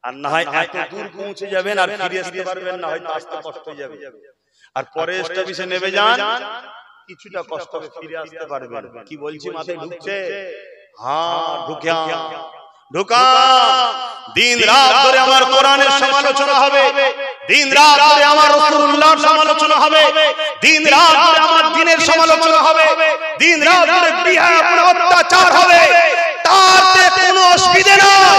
আর না হয় এত দূর পৌঁছে যাবেন আর ফিরে আসতে পারবেন না, হয়তো আসতে কষ্ট হয়ে যাবে। আর পরে নেক্সট অফিসে নেমে যান, কিছুটা কষ্ট হবে, ফিরে আসতে পারবেন। কি বলছি মাথায় ঢুকছে? হ্যাঁ, ঢুকা। দিন রাত ধরে আমার কোরআনের সমালোচনা হবে, দিন রাত ধরে আমার রাসূলুল্লাহর সমালোচনা হবে, দিন রাত ধরে আমার দ্বীনের সমালোচনা হবে, দিন রাত ধরে বিহার অত্যাচার হবে, তাতে কোনো অসুবিধা নাই।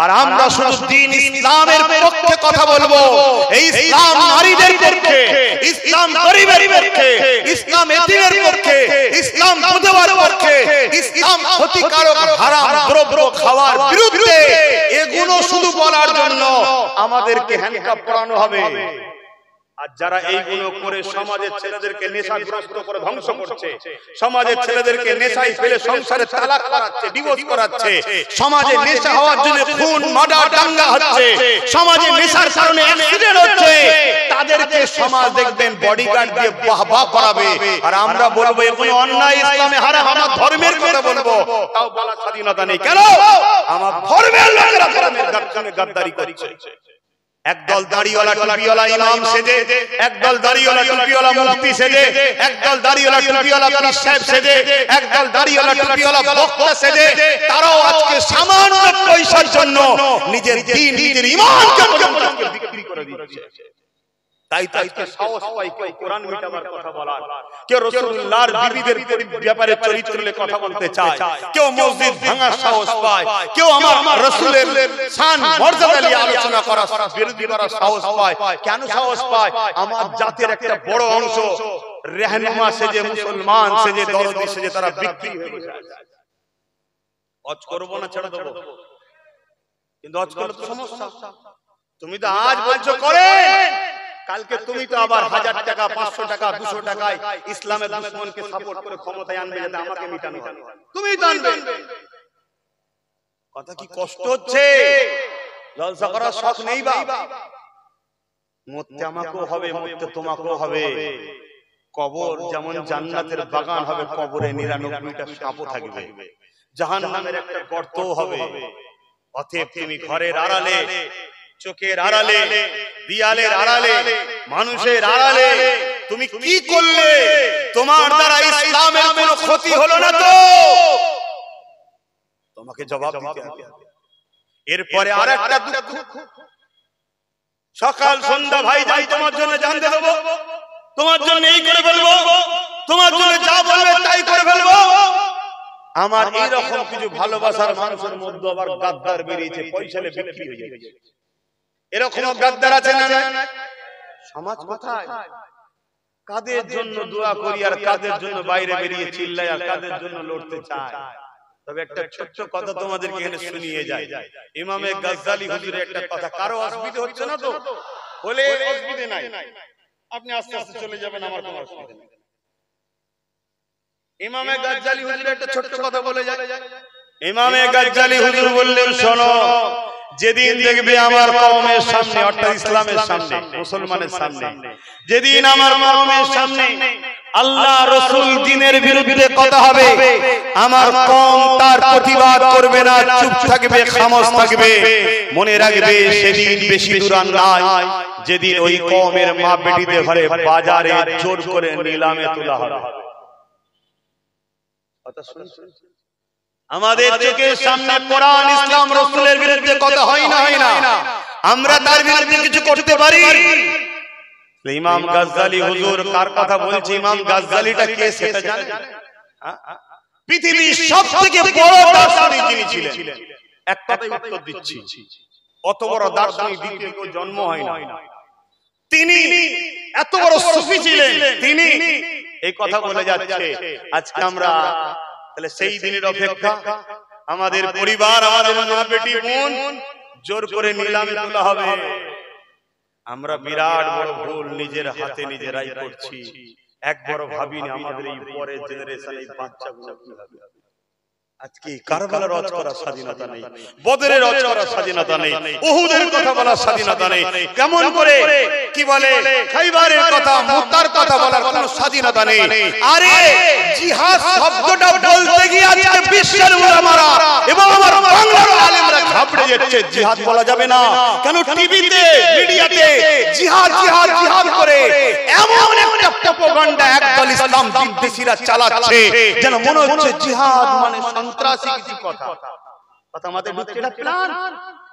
আর আমরা শুধু দ্বীন ইসলামের পক্ষে কথা বলবো। এই ইসলাম নারীদের পক্ষে, ইসলাম গরিবের পক্ষে, ইসলাম এতিমের পক্ষে, ইসলাম বিধবার পক্ষে, ইসলাম ক্ষতিকারক হারাম দ্রব্য খাওয়ার বিরুদ্ধে। এগুলো শুধু বলার জন্য আমাদেরকে হ্যান্ডকাপ পরানো হবে। আর যারা এইগুলো করে সমাজের ছেলেদেরকে নেশাগ্রস্ত করে ধ্বংস করছে, সমাজের ছেলেদেরকে নেশায় ফেলে সংসারে তালাক করাচ্ছে, ডিভোর্স করাচ্ছে, সমাজে নেশা হওয়ার জন্য খুন, মার্ডার, দাঙ্গা হচ্ছে, সমাজে নেশার কারণে অ্যাক্সিডেন্ট হচ্ছে, তাদেরকে সমাজ দেখবেন বডিগার্ড দিয়ে বাহবা করাবে। আর আমরা বলবো এগুলো অন্যায়, ইসলামে হারাম। আমার ধর্মের কথা বলবো, তাও বলার স্বাধীনতা নেই। কেন? আমার ধর্মের লোকেরা ধর্মের গাদ্দারি করছে। একদল দাড়িওয়ালা টুপিওয়ালা ইমাম সেজে, একদল দাড়িওয়ালা টুপিওয়ালা মুফতি সেজে, একদল দাড়িওয়ালা টুপিওয়ালা পীর সাহেব সেজে, একদল দাড়িওয়ালা টুপিওয়ালা বক্তা সেজে, তারাও আজকে সামান্য পয়সার জন্য নিজের দ্বীন, নিজের ঈমানকে পর্যন্ত বিক্রি করে দিচ্ছে। তাই আজকে সাহস পাই কেউ কোরআন মিটাবার কথা বলার, কেউ রাসূলুল্লাহর বিবিদের ব্যাপারে চরিত্র নিয়ে কথা বলতে চায়, কেউ মসজিদ ভাঙার সাহস পায়, কেউ আমার রাসূলের শান মর্যাদা নিয়ে আলোচনা করার, বিরোধী করার সাহস পায়। কেন সাহস পায়? আমার জাতির একটা বড় অংশ রেহনুমা সেজে, মুসলমান সেজে, দরদি সেজে তারা বিক্রি হয়ে গেছে। হজ করব না ছেড়ে দেব, কিন্তু হজ করলে তো সমস্যা। তুমি তো আজ বলছো করেন, কালকে তুমি তো আবার 1000 টাকা, 500 টাকা, 200 টাকায় ইসলামের দুশমনকে সাপোর্ট করে ক্ষমতায় আনবে, যাতে আমাকে মিটানো হয়। তুমি তো আনবে। কথা কি কষ্ট হচ্ছে? জলসা করার শখ নেই বা? মরতে আমাকেও হবে, মরতে তোমাকেও হবে। কবর যেমন জান্নাতের বাগান হবে, কবরে 99টা সাপও থাকবে, জাহান্নামের একটা গর্তও হবে। অতএব তুমি ঘরের আড়ালে, চোখের আড়ালে, দিয়ালের আড়ালে, মানুষের আড়ালে তুমি কি করলে? তোমার দ্বারা ইসলামের কোনো ক্ষতি হলো না তো? তোমাকে জবাব দিতে হবে। এরপরে আরেকটা দুঃখ, সকাল সন্ধ্যা ভাই যাই তোমার জন্য জানতে দেবো, তোমার জন্য এই করে ফেলবো, তোমার জন্য যা বলবে তাই করে ফেলবো। আমার এইরকম কিছু ভালোবাসার মানুষের মধ্যে আবার গাদ্দার বেরিয়েছে, পয়সালে বিক্রি হয়ে যাচ্ছে। এরকম গাদ্দার আছে না? সমাজ কোথায়? কাদের জন্য দোয়া করি আর কাদের জন্য বাইরে বেরিয়ে চিল্লাই আর কাদের জন্য লড়তে চায়। তবে একটা ছোট্ট কথা তোমাদেরকে এখানে শুনিয়ে যায়। ইমামে গাজ্জালি হুজুরের একটা কথা, কারো অসুবিধা হচ্ছে না তো? বলে অসুবিধা নাই, আপনি আস্তে আস্তে চলে যাবেন, আমার কোনো অসুবিধা নেই। ইমামে গাজ্জালি হুজুর একটা ছোট্ট কথা বলে যায়। ইমামে গাজ্জালি হুজুর বললেন, শোনো, যেদিন দেখবে আমার কওমের সামনে, অর্থাৎ ইসলামের সামনে, মুসলমানের সামনে, যেদিন আমার কওমের সামনে আল্লাহ রাসূল দ্বীনের বিরুদ্ধে কথা হবে, আমার কওম তার প্রতিবাদ করবে না, চুপ থাকবে, খামোশ থাকবে। মনে রাখবে সেদিন বেশি দূর নয়, যেদিন ওই কওমের মা বেটিদের ঘরে বাজারে জোর করে নিলামে তোলা হবে। কথা শুনছেন? আমাদের চোখের সামনে কোরআন, ইসলাম, রাসূলের বিরুদ্ধে কথা হয় না, আমরা তার বিরুদ্ধে কিছু করতে পারি? ইমাম গাজ্জালি হুজুর কার কথা বলছি? ইমাম গাজ্জালিটা কে সেটা জানেন? পৃথিবীর সবথেকে বড় দার্শনিক যিনি ছিলেন, এক কথায় উত্তর দিচ্ছি, অত বড় দার্শনিক দ্বিতীয় কেউ জন্ম হয় না। তিনি এত বড় সুফি ছিলেন, তিনি এই কথা বলে যাচ্ছে। আজকে আমরা তাহলে সেই দিনের অপেক্ষা, আমাদের পরিবার, আমাদের মা বেটি বোন জোর করে নিলামে তোলা হবে। আমরা বিরাট বড় ভুল নিজের হাতে নিজেরাই করছি। একবারও ভাবিনি আমাদের এই পরের জেনারেশন, এই বাচ্চাগুলো কি হবে। আজকে কারবালার রজ করার স্বাধীনতা নেই, বদরের রজ করার স্বাধীনতা নেই, উহুদের কথা বলার স্বাধীনতা নেই, কেমন করে কি বলে খাইবারের কথা, মুতার কথা বলার কোনো স্বাধীনতা নেই। আরে জিহাদ শব্দটা বলতে গিয়ে আজকে বিশ্বের উলামারা এবং আমার বাংলার আলেমরা ঘাবড়ে যাচ্ছে। জিহাদ বলা যাবে না কেন? টিভিতে মিডিয়াতে জিহাদ জিহাদ জিহাদ করে এমন একটা প্রপাগান্ডা একদল ইসলাম বিদ্বেষীরা চালাচ্ছে যেন মনে হচ্ছে জিহাদ মানে সন্ত্রাসী কিছু কথা। কথা আমাদের ঢুকছে এটা প্ল্যান।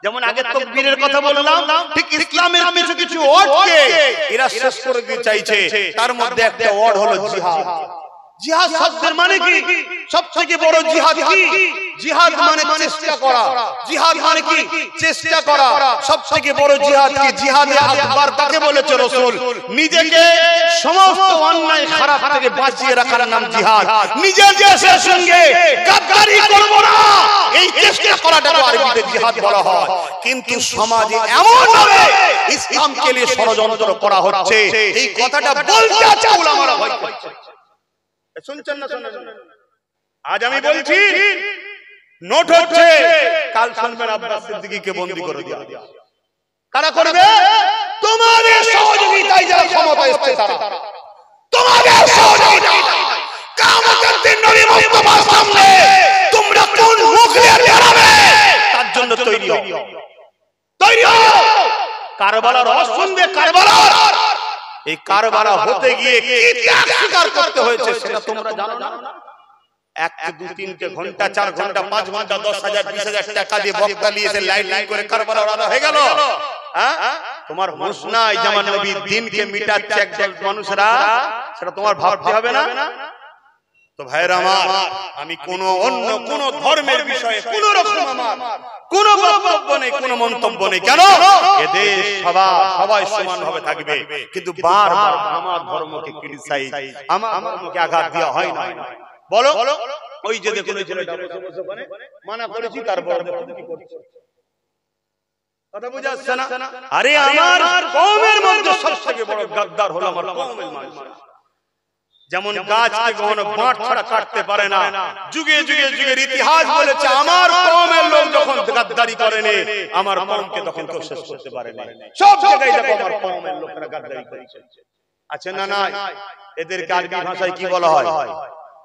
যেমন আগে তাকবীরের কথা বললাম, ঠিক ইসলামের কিছু কিছু ওয়ার্ডকে এরা শেষ করে দিতে চাইছে। তার মধ্যে একটা ওয়ার্ড হলো জিহাদ। জিহাদ শব্দের মানে কি? সবথেকে বড় জিহাদ কি? জিহাদ মানে চেষ্টা করা। জিহাদ মানে কি? চেষ্টা করা। সবথেকে বড় জিহাদ কি? জিহাদে আকবার কাকে বলেছে রাসূল? নিজেকে সমস্ত অন্যায় খারাপ থেকে বাঁচিয়ে রাখার নাম জিহাদ। নিজের দেশের সঙ্গে গাদ্দারি করব না, এই চেষ্টা করাটাকে আরবিতে জিহাদ বলা হয়। কিন্তু সমাজে এমন ভাবে ইসলামকে নিয়ে ষড়যন্ত্র করা হচ্ছে, এই কথাটা বলতে আছে উলামারা ভয় করছে। শুনছেন না? শুনুন, আজ আমি বলছি নোট হচ্ছে, কাল শুনবেন আব্বাস সিদ্দিকীকে বন্দী করে দেওয়া। কারা করবে? তোমাদের সহযোগিতায় যারা ক্ষমতায় এসেছে তারা। তোমাদের সহযোগিতায় কিয়ামতের দিন নবী মুস্তাফার সামনে তোমরা কোন মুখ নিয়ে দাঁড়াবে তার জন্য তৈরি হও, তৈরি হও। কারবালার রস শুনবে, কারবালার এই কারবালা হতে গিয়ে কি ত্যাগ স্বীকার করতে হয়েছে সেটা তোমরা জানো না? 1 2 3 ঘন্টা 4 ঘন্টা 5 ঘন্টা 10,000 20,000 টাকা দিয়ে বক্তা নিয়েছে, লাইটিং করে কারবালা ওরা হয়ে গেল। হ্যাঁ, তোমার হোশ নাই যেমন নবী দিনকে মিটাচ্ছে একদল মানুষরা, সেটা তোমার ভাবতে হবে না? তো ভাইরা আমার, আমি কোন অন্য কোন ধর্মের বিষয়ে কোন রকম আমার কোন বক্তব্য নেই, কোন মন্তব্য নেই। কেন? এদের সবাই সমান ভাবে থাকবে, কিন্তু বারবার আমার ধর্মকে ক্রিটিসাইজ, আমার ধর্মকে আঘাত দেওয়া হয় না। বলো, ওই যে দেখুন ওই ছেলেটা বসে ওখানে মানা করেছি, তারপর কি করছে? কথা বুঝা যাচ্ছে না? আরে আমার কওমের মধ্যে সবথেকে বড় গাদ্দার হলো আমার কওমের মানুষ। যেমন গাছকে কখনো বাঁট ছাড়া কাটতে পারে না, যুগে যুগে যুগের ইতিহাস বলেছে আমার কওমের লোক যখন গাদ্দারি করেনি, আমার কওমকে তখন কেউ শেষ করতে পারে না। সব জায়গায় দেখো আমার কওমের লোকেরা গাদ্দারি করেছে। আছে না? নাই। এদেরকে আরবি ভাষায় কি বলা হয়?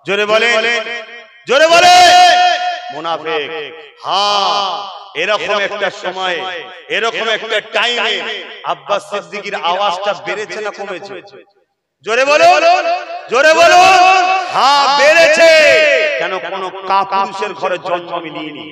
জোরে বলে, জোরে বলে মুনাফিক। হ্যাঁ, এরকম একটা সময়, এরকম একটা টাইমে আব্বাস সিদ্দিকীর আওয়াজটা বেড়েছে না কমেছে? জোরে বলো, জোরে বলো। হ্যাঁ, বেড়েছে। কেন? কোন কাপুরুষের ঘরে জন্ম আমি নিইনি।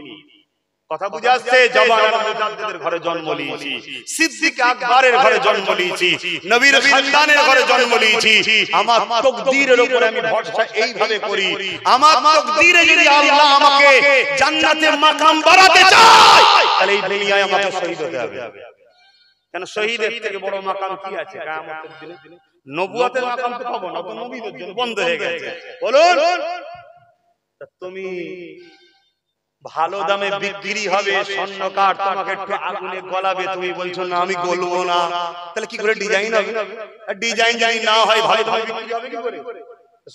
কথা বুঝে আসছে? জবানের মুজাদ্দিদের ঘরে জন্ম নিয়েছি, সিদ্দিক আকবরের ঘরে জন্ম নিয়েছি, নবীর খানদানের ঘরে জন্ম নিয়েছি। আমার তাকদীরের উপরে আমি ভরসা এইভাবে করি, আমার তাকদীরে যদি আল্লাহ আমাকে জান্নাতে মাকাম বাড়াতে চায় তাহলে এই দুনিয়ায় আমাকে শহীদ হতে হবে। কেন? শহীদের থেকে বড় মাকাম কি আছে কিয়ামতের দিনে? নবুয়তের মাকাম তো পাবো না, তো নবীদের জন্য বন্ধ হয়ে গেছে। বলুন, তুমি ভালো দামে বিক্রি হবে স্বর্ণ কাঠ, তোমাকে একটু আগুনে গলাবে, তুমি বলছো না আমি গলবো না, তাহলে কি করে ডিজাইন হবে? ডিজাইন যদি না হয় ভালো দামে বিক্রি হবে কি করে?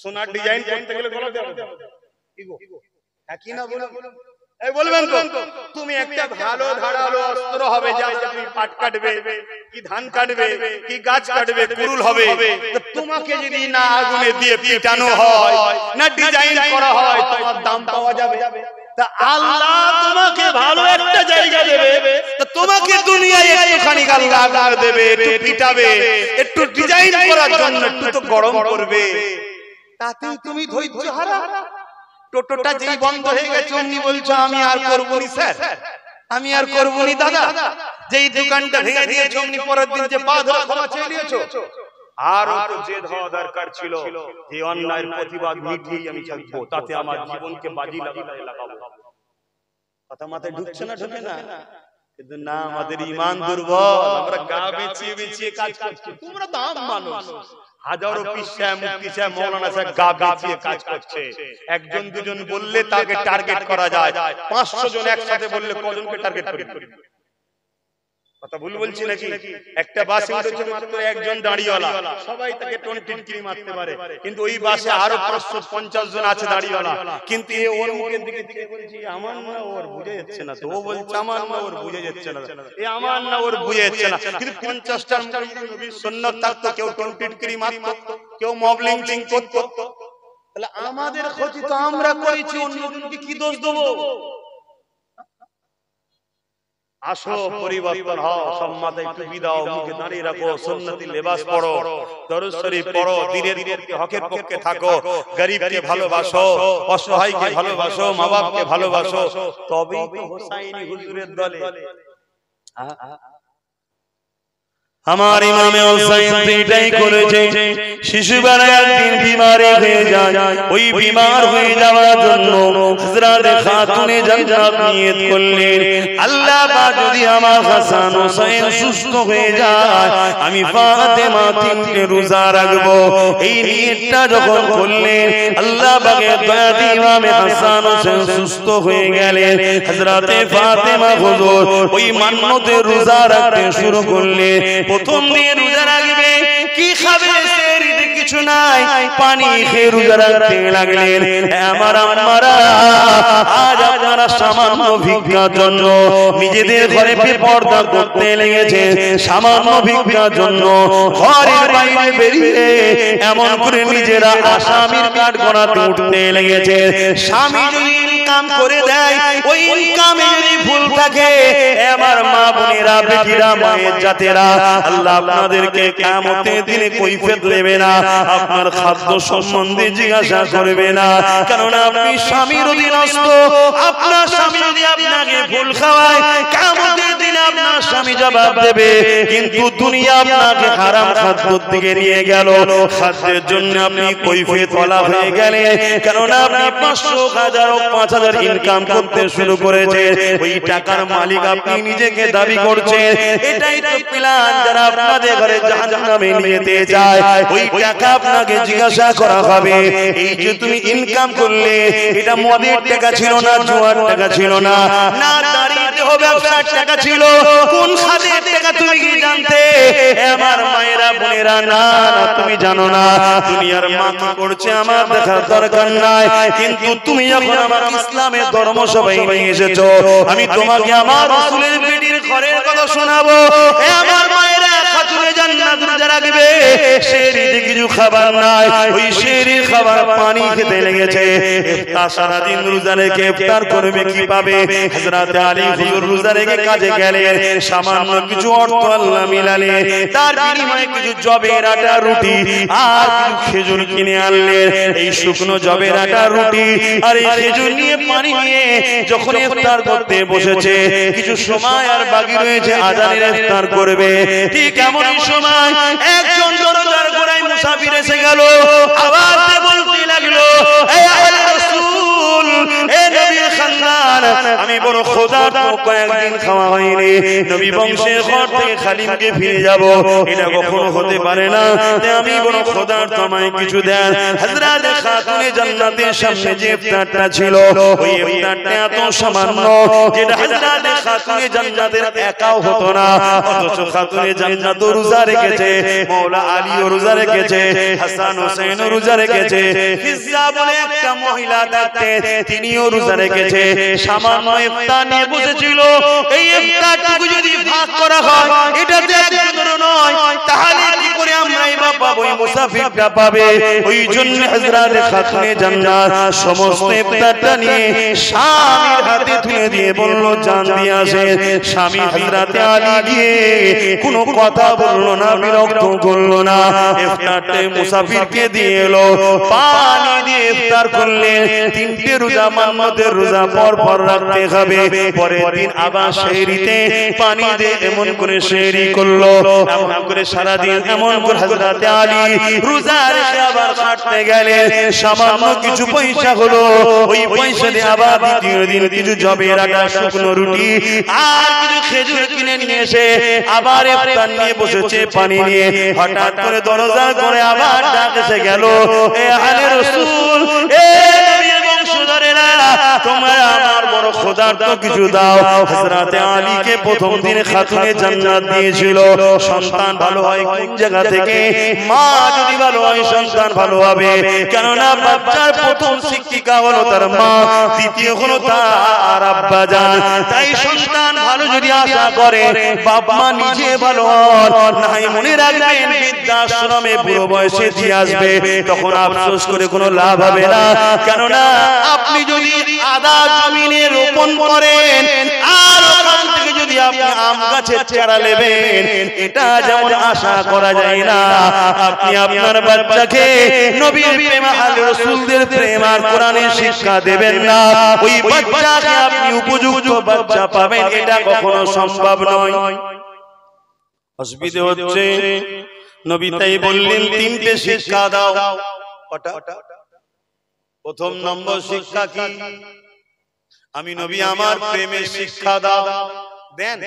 সোনার ডিজাইন করতে গেলে গলাতে হবে। কি গো, একই না? এই বলবেন তো তুমি একটা ভালো ধারালো অস্ত্র হবে, যা তুমি পাট কাটবে কি ধান কাটবে কি গাছ কাটবে কুরুল হবে, তো তোমাকে যদি না আগুনে দিয়ে পিটানো হয় না ডিজাইন করা হয় তোমার দাম পাওয়া যাবে? তা আল্লাহ তোমাকে ভালো একটা জায়গা দেবে, তা তোমাকে দুনিয়ায় একটুখানি আল্লাহ আগার দেবে, একটু পিটাবে, একটু ডিজাইন করার জন্য একটু তো গরম করবে, তাতে তুমি ধৈর্য হারা। টোটোটা যেই বন্ধ হয়ে গেছে অমনি বলছো আমি আর করবো নি স্যার, আমি আর করবো নি দাদা। যেই দোকানটা ভেঙে দিয়েছো অমনি পরের দিন যে পা ধরে ক্ষমা চেয়ে নিয়েছো। আর তো জেদ হওয়া দরকার ছিল যে অন্যায়ের প্রতিবাদ মিটিয়ে আমি থাকবো, তাতে আমার জীবনকে বাজি লাগাবো। কথা মাথায় ঢুকছে না? ঢুকে না? কিন্তু না, আমাদের ঈমান দুর্বল, আমরা গা বেচিয়ে বেচিয়ে কাজ করছি। তোমরা তো আম মানুষ, হাজারো পীর সাহেব, মুফতি সাহেব, মাওলানা সাহেব গা বেঁচিয়ে কাজ করছে। একজন দুজন বললে তাকে টার্গেট করা যায়, 500 জন একসাথে বললে কজনকে টার্গেট করবে? কথা ভুল বলছি নাকি? একটা বাসে উঠেছে মাত্র একজন দাড়িওয়ালা, সবাই তাকে টিটকিরি মারতে পারে, কিন্তু ওই বাসে আরো 550 জন আছে দাড়িওয়ালা, কিন্তু এ ওর মুখের দিকে দিকে বলছে আমার না ওর বুঝে যাচ্ছে না, তো ও বলছে আমার না ওর বুঝে যাচ্ছে না, এ আমার না ওর বুঝে যাচ্ছে না। কিন্তু 50টার নবীর সুন্নাত থাকতো, কেউ টিটকিরি মারতো, কেউ মব লিঞ্চিং করতো, তাহলে আমাদের ক্ষতি তো আমরা করেছি, অন্যজনকে কি দোষ দেবো? আসো পরিবর্তন হও, সব মাথায় টুপি দাও, মুখে দাঁড়িয়ে রাখো, সুন্নতি লেবাস পরো, দরুদ শরীফ পড়ো, দ্বীনের পক্ষে হকের পক্ষে থাকো, গরিবকে ভালোবাসো, অসহায়কে ভালোবাসো, মা বাপকে ভালোবাসো, তবেই তো হোসাইনি হুজুরের দলে। আমার ইমামে হুসাইন এটাই করেছে। শিশুবেলায় একদিন বিমারে হয়ে যায়, ওই বিমার হয়ে যাওয়ার জন্য হযরত খাতুনে জান্নাত নিয়ত করলেন, আল্লাহ পাক যদি আমার হাসান হুসাইন সুস্থ হয়ে যায়, আমি ফাতেমা 3টে রোজা রাখবো। এই নিয়তটা যখন করলেন, আল্লাহ পাকের দয়াতে ইমামে হাসান হুসাইন সুস্থ হয়ে গেলেন। হযরত ফাতেমা হুজুর ওই মান্নতের রোজা রাখতে শুরু করলেন। প্রথম দিন রোজা রাখবে, কি খাবে সেহরিতে কিছু নাই, পানি খেয়ে রোজা রাখতে লাগলেন। আমার আম্মারা, আজ আপনারা সামান্য ভিক্ষার জন্য নিজেদের ঘরে বেপরদা করতে লেগেছে, সামান্য ভিক্ষার জন্য ঘরের বাইরে বেরিয়ে এমন করে নিজেরা আসামির কাঠ গড়াতে উঠতে লেগেছে। স্বামী যদি ইনকাম করে দেয়, ওই ইনকামে যদি ভুল থাকে, আমার মা বোনেরা, বেটিরা, মায়ের জাতেরা, আল্লাহ আপনাদেরকে কিয়ামতের দিনে কৈফিয়ত দেবে না, আপনার খাদ্য সম্বন্ধে জিজ্ঞাসা করবে না, কারণ আপনি স্বামীর অধীনস্থ। আপনার স্বামী যদি আপনাকে ভুল খাওয়ায়, কিয়ামতের দিনে আপনার স্বামী জবাব দেবে। কিন্তু দুনিয়া আপনাকে হারাম খাদ্যের দিকে নিয়ে গেল, খাদ্যের জন্য আপনি কৈফিয়ত ওয়ালা হয়ে গেলেন, কারণ আপনি 500, 1000, 5000 ইনকাম করতে শুরু করেছেন, ওই টাকার মালিক আপনি নিজেকে দাবি করছেন। এটাই তো প্ল্যান, যারা আপনাদের ঘরে জাহান্নামে নিয়ে যেতে চায়, ওই টাকা আপনাকে জিজ্ঞাসা করা হবে, এই যে তুমি ইনকাম করলে, এটা মদের টাকা ছিল না, জুয়ার টাকা ছিল না, না দাঁড়িয়ে হবে ব্যবসার টাকা ছিল, কোন খাদের টাকা তুমি কি জানতে? আমার মায়েরা, বোনেরা, না না তুমি জানো না। দুনিয়ার মা কি করছে আমার দেখার দরকার নাই, কিন্তু তুমি যখন আমাকে ইসলামের ধর্ম সবাই নিয়ে এসেছো, আমি তোমাকে আমার রাসূলের বেটির ঘরের কথা শোনাবো। আমার মায়েরা, খাতুনে জান্নাত রোজা রাখবে, সেহরিতে কিছু খাবার নাই, ওই সেহরির খাবার পানি খেতে লেগেছে। ইফতার সারাদিন রোজা রেখে ইফতার করবে, কি পাবে? হযরত আলী হুজুর রোজা রেখে কাজে গেলেন, সামান্য কিছু অর্থ আল্লাহ মিলালেন, তার বিনিময়ে কিছু জবের আটা, রুটি আর কিছু খেজুর কিনে আনলেন। এই শুকনো জবের আটা, রুটি আর এই খেজুর নিয়ে, পানি নিয়ে যখন ইফতার করতে বসেছে, কিছু সময় আর বাকি রয়েছে, আজানের ইফতার করবে। ঠিক এমন সময় একজন দরজার গোড়ায় মুসাফির এসে গেল, আওয়াজ দিয়ে বলতে লাগলো, এ আহলে রাসূল, এ নবীর খানদান, আমি বড় ক্ষুধার্ত, কয়েকদিন খাওয়া হয়নি, নবী বংশের ঘর থেকে খালি মুখে ফিরে যাব, এটা কখনো হতে পারে না, তাই আমি বড় ক্ষুধার্ত, আমায় কিছু দেন। হযরত খাতুনে জান্নাতের সামনে যে ইফতারটা ছিল, ওই ইফতারটা এত সামান্য, যেটা হযরত খাতুনে জান্নাতের একাও হতো না, অথচ খাতুনে জান্নাত রোজা রেখেছে, মাওলা আলীও রোজা রেখেছে, হাসান হোসেন রোজা রেখেছে, ফিজ্জা বলে একটা মহিলা থাকতেন, তিনিও রোজা রেখেছে। সামান্য ইফতার নিয়ে বসেছিল, এই ইফতারটুকু যদি ভাগ করা হয়, এটা যে একজনের নয়, তাহলে কি করে আমরা এই বাবা ওই মুসাফিরটা পাবে? ওই জন্য হযরত খাতুনে জান্নাত সমস্ত ইফতারটা নিয়ে স্বামীর হাতে তুলে দিয়ে বলল, জান দিয়ে আসে। স্বামী হযরত আলী গিয়ে কোনো কথা বলল না, বিরক্ত করলো না, ইফতারটা মুসাফিরকে দিয়ে এলো, পানি দিয়ে ইফতার করলেন। 3টে রোজা মান্নতের রোজা পর পর রাখতে হবে, পরের দিন আবার আবার শেরিতে পানি দিয়ে এমন করে শেরি করলো, এমন করে সারাদিন এমন করে হযরত আলী রোজা রেখে আবার খাটতে গেলেন। সামান্য কিছু পয়সা হলো, ওই পয়সা দিয়ে আবার দ্বিতীয় দিন কিছু জবের আটা, শুকনো রুটি আর কিছু খেজুর কিনে নিয়ে এসে আবার ইফতার নিয়ে বসেছে পানি নিয়ে। হঠাৎ করে দরজা করে আবার ডাক এসে গেল, এ আলে রাসূল, এ নবীর বংশধরেরা, তোমরা আমার বড় খোদার তো কিছু দাও। হযরত আলীকে প্রথম দিন খাতুনে জান্নাত দিয়েছিল। সন্তান ভালো হয় কোন জায়গা থেকে? মা যদি ভালো হয় সন্তান ভালো হবে, কেননা বাচ্চার প্রথম শিক্ষিকা হলো তার মা, দ্বিতীয় হলো তার আব্বা জান। তাই সন্তান ভালো যদি আশা করে, বাপ মা নিজে ভালো হন, নাই মনে রাখবেন বৃদ্ধাশ্রমে বুড়ো বয়সে দিয়ে আসবে, তখন আফসোস করে কোনো লাভ হবে না। কেননা আপনি যদি আদা জমিনে রোপণ করেন আর ওখান থেকে যদি আপনি আম গাছের চারা নেবেন, এটা যেমন আশা করা যায় না, আপনি আপনার বাচ্চাকে নবীর প্রেম আর রাসূলদের প্রেম আর কোরআনের শিক্ষা দেবেন না, ওই বাচ্চাকে আপনি উপযুক্ত বাচ্চা পাবেন, এটা কখনো সম্ভব নয়। অসুবিধা হচ্ছে, নবী তাই বললেন তিনটে শিক্ষা দাও। প্রথম নম্বর শিক্ষা কি? আমি নবী আমার প্রেমের শিক্ষা দাও। দেন।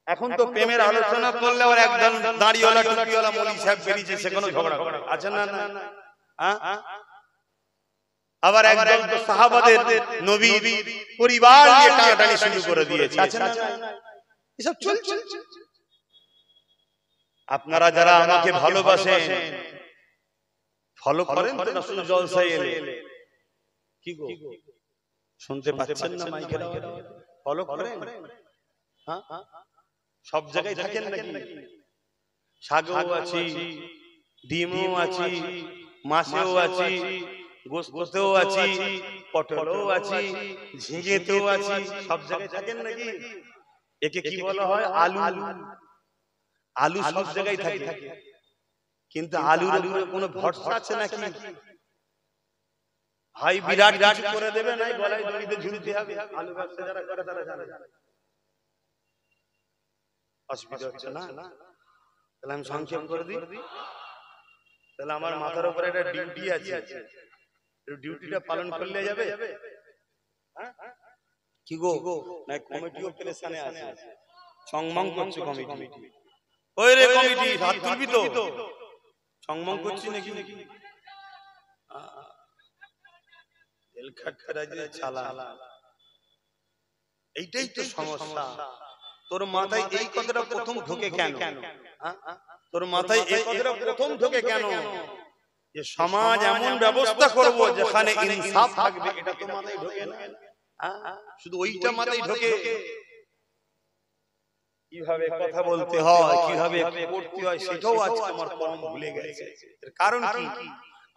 এখন তো প্রেমের আলোচনা করলে আর একদম দাড়িওয়ালা টুপিওয়ালা মৌলভী সাহেব বেরিয়েছে, সে কোনো ঝগড়া করে আছে না? আবার একদম তো সাহাবাদের নবী পরিবার নিয়ে টানাটানি শুরু করে দিয়েছে, আছে না? এসব চলছে। আপনারা যারা আমাকে ভালোবাসেন ফলো করেন তো না? শুধু জলসায় এলে কি গো শুনতে পাচ্ছেন না? মাইকের ফলো করেন? হ্যাঁ, সব জায়গায় থাকেন নাকি? শাকেও আছি, ডিমও আছি, মাছেও আছি, গোশতেও আছি, পটলও আছি, ঝিঙেতেও আছি, সব জায়গায় থাকেন নাকি? একে কি বলা হয়? আলু। আলু সব জায়গায় থাকে, কিন্তু আলুর উপরে কোনো ভরসা আছে নাকি? ভাই বিরাট কিছু করে দেবে, নাই গলায় দড়িতে ঝুলতে হবে। আলু ব্যবসা যারা করে তারা জানে। অসুবিধা হচ্ছে না? তাহলে আমি সংক্ষেপ করে দিই। তাহলে আমার মাথার উপরে একটা ডিউটি আছে, ডিউটিটা পালন করলে যাবে। কি গো, না কমিটিও প্রেসানে আছে, সংমং করছে কমিটি। ওই রে কমিটি, হাত তুলবি তো? সংমং করছি নাকি? এইটাই তো সমস্যা। তোর মাথায় এই কথাটা প্রথম ঢোকে কেন? তোর মাথায় এই কথাটা প্রথম ঢোকে কেন যে সমাজ এমন ব্যবস্থা করব যেখানে ইনসাফ থাকবে? এটা তো মাথায় ঢোকে না। শুধু ওইটা মাথায় ঢোকে, কিভাবে কথা বলতে হয়, কিভাবে করতে হয়, সেটাও আজকে আমার কম ভুলে গেছে। এর কারণ কি?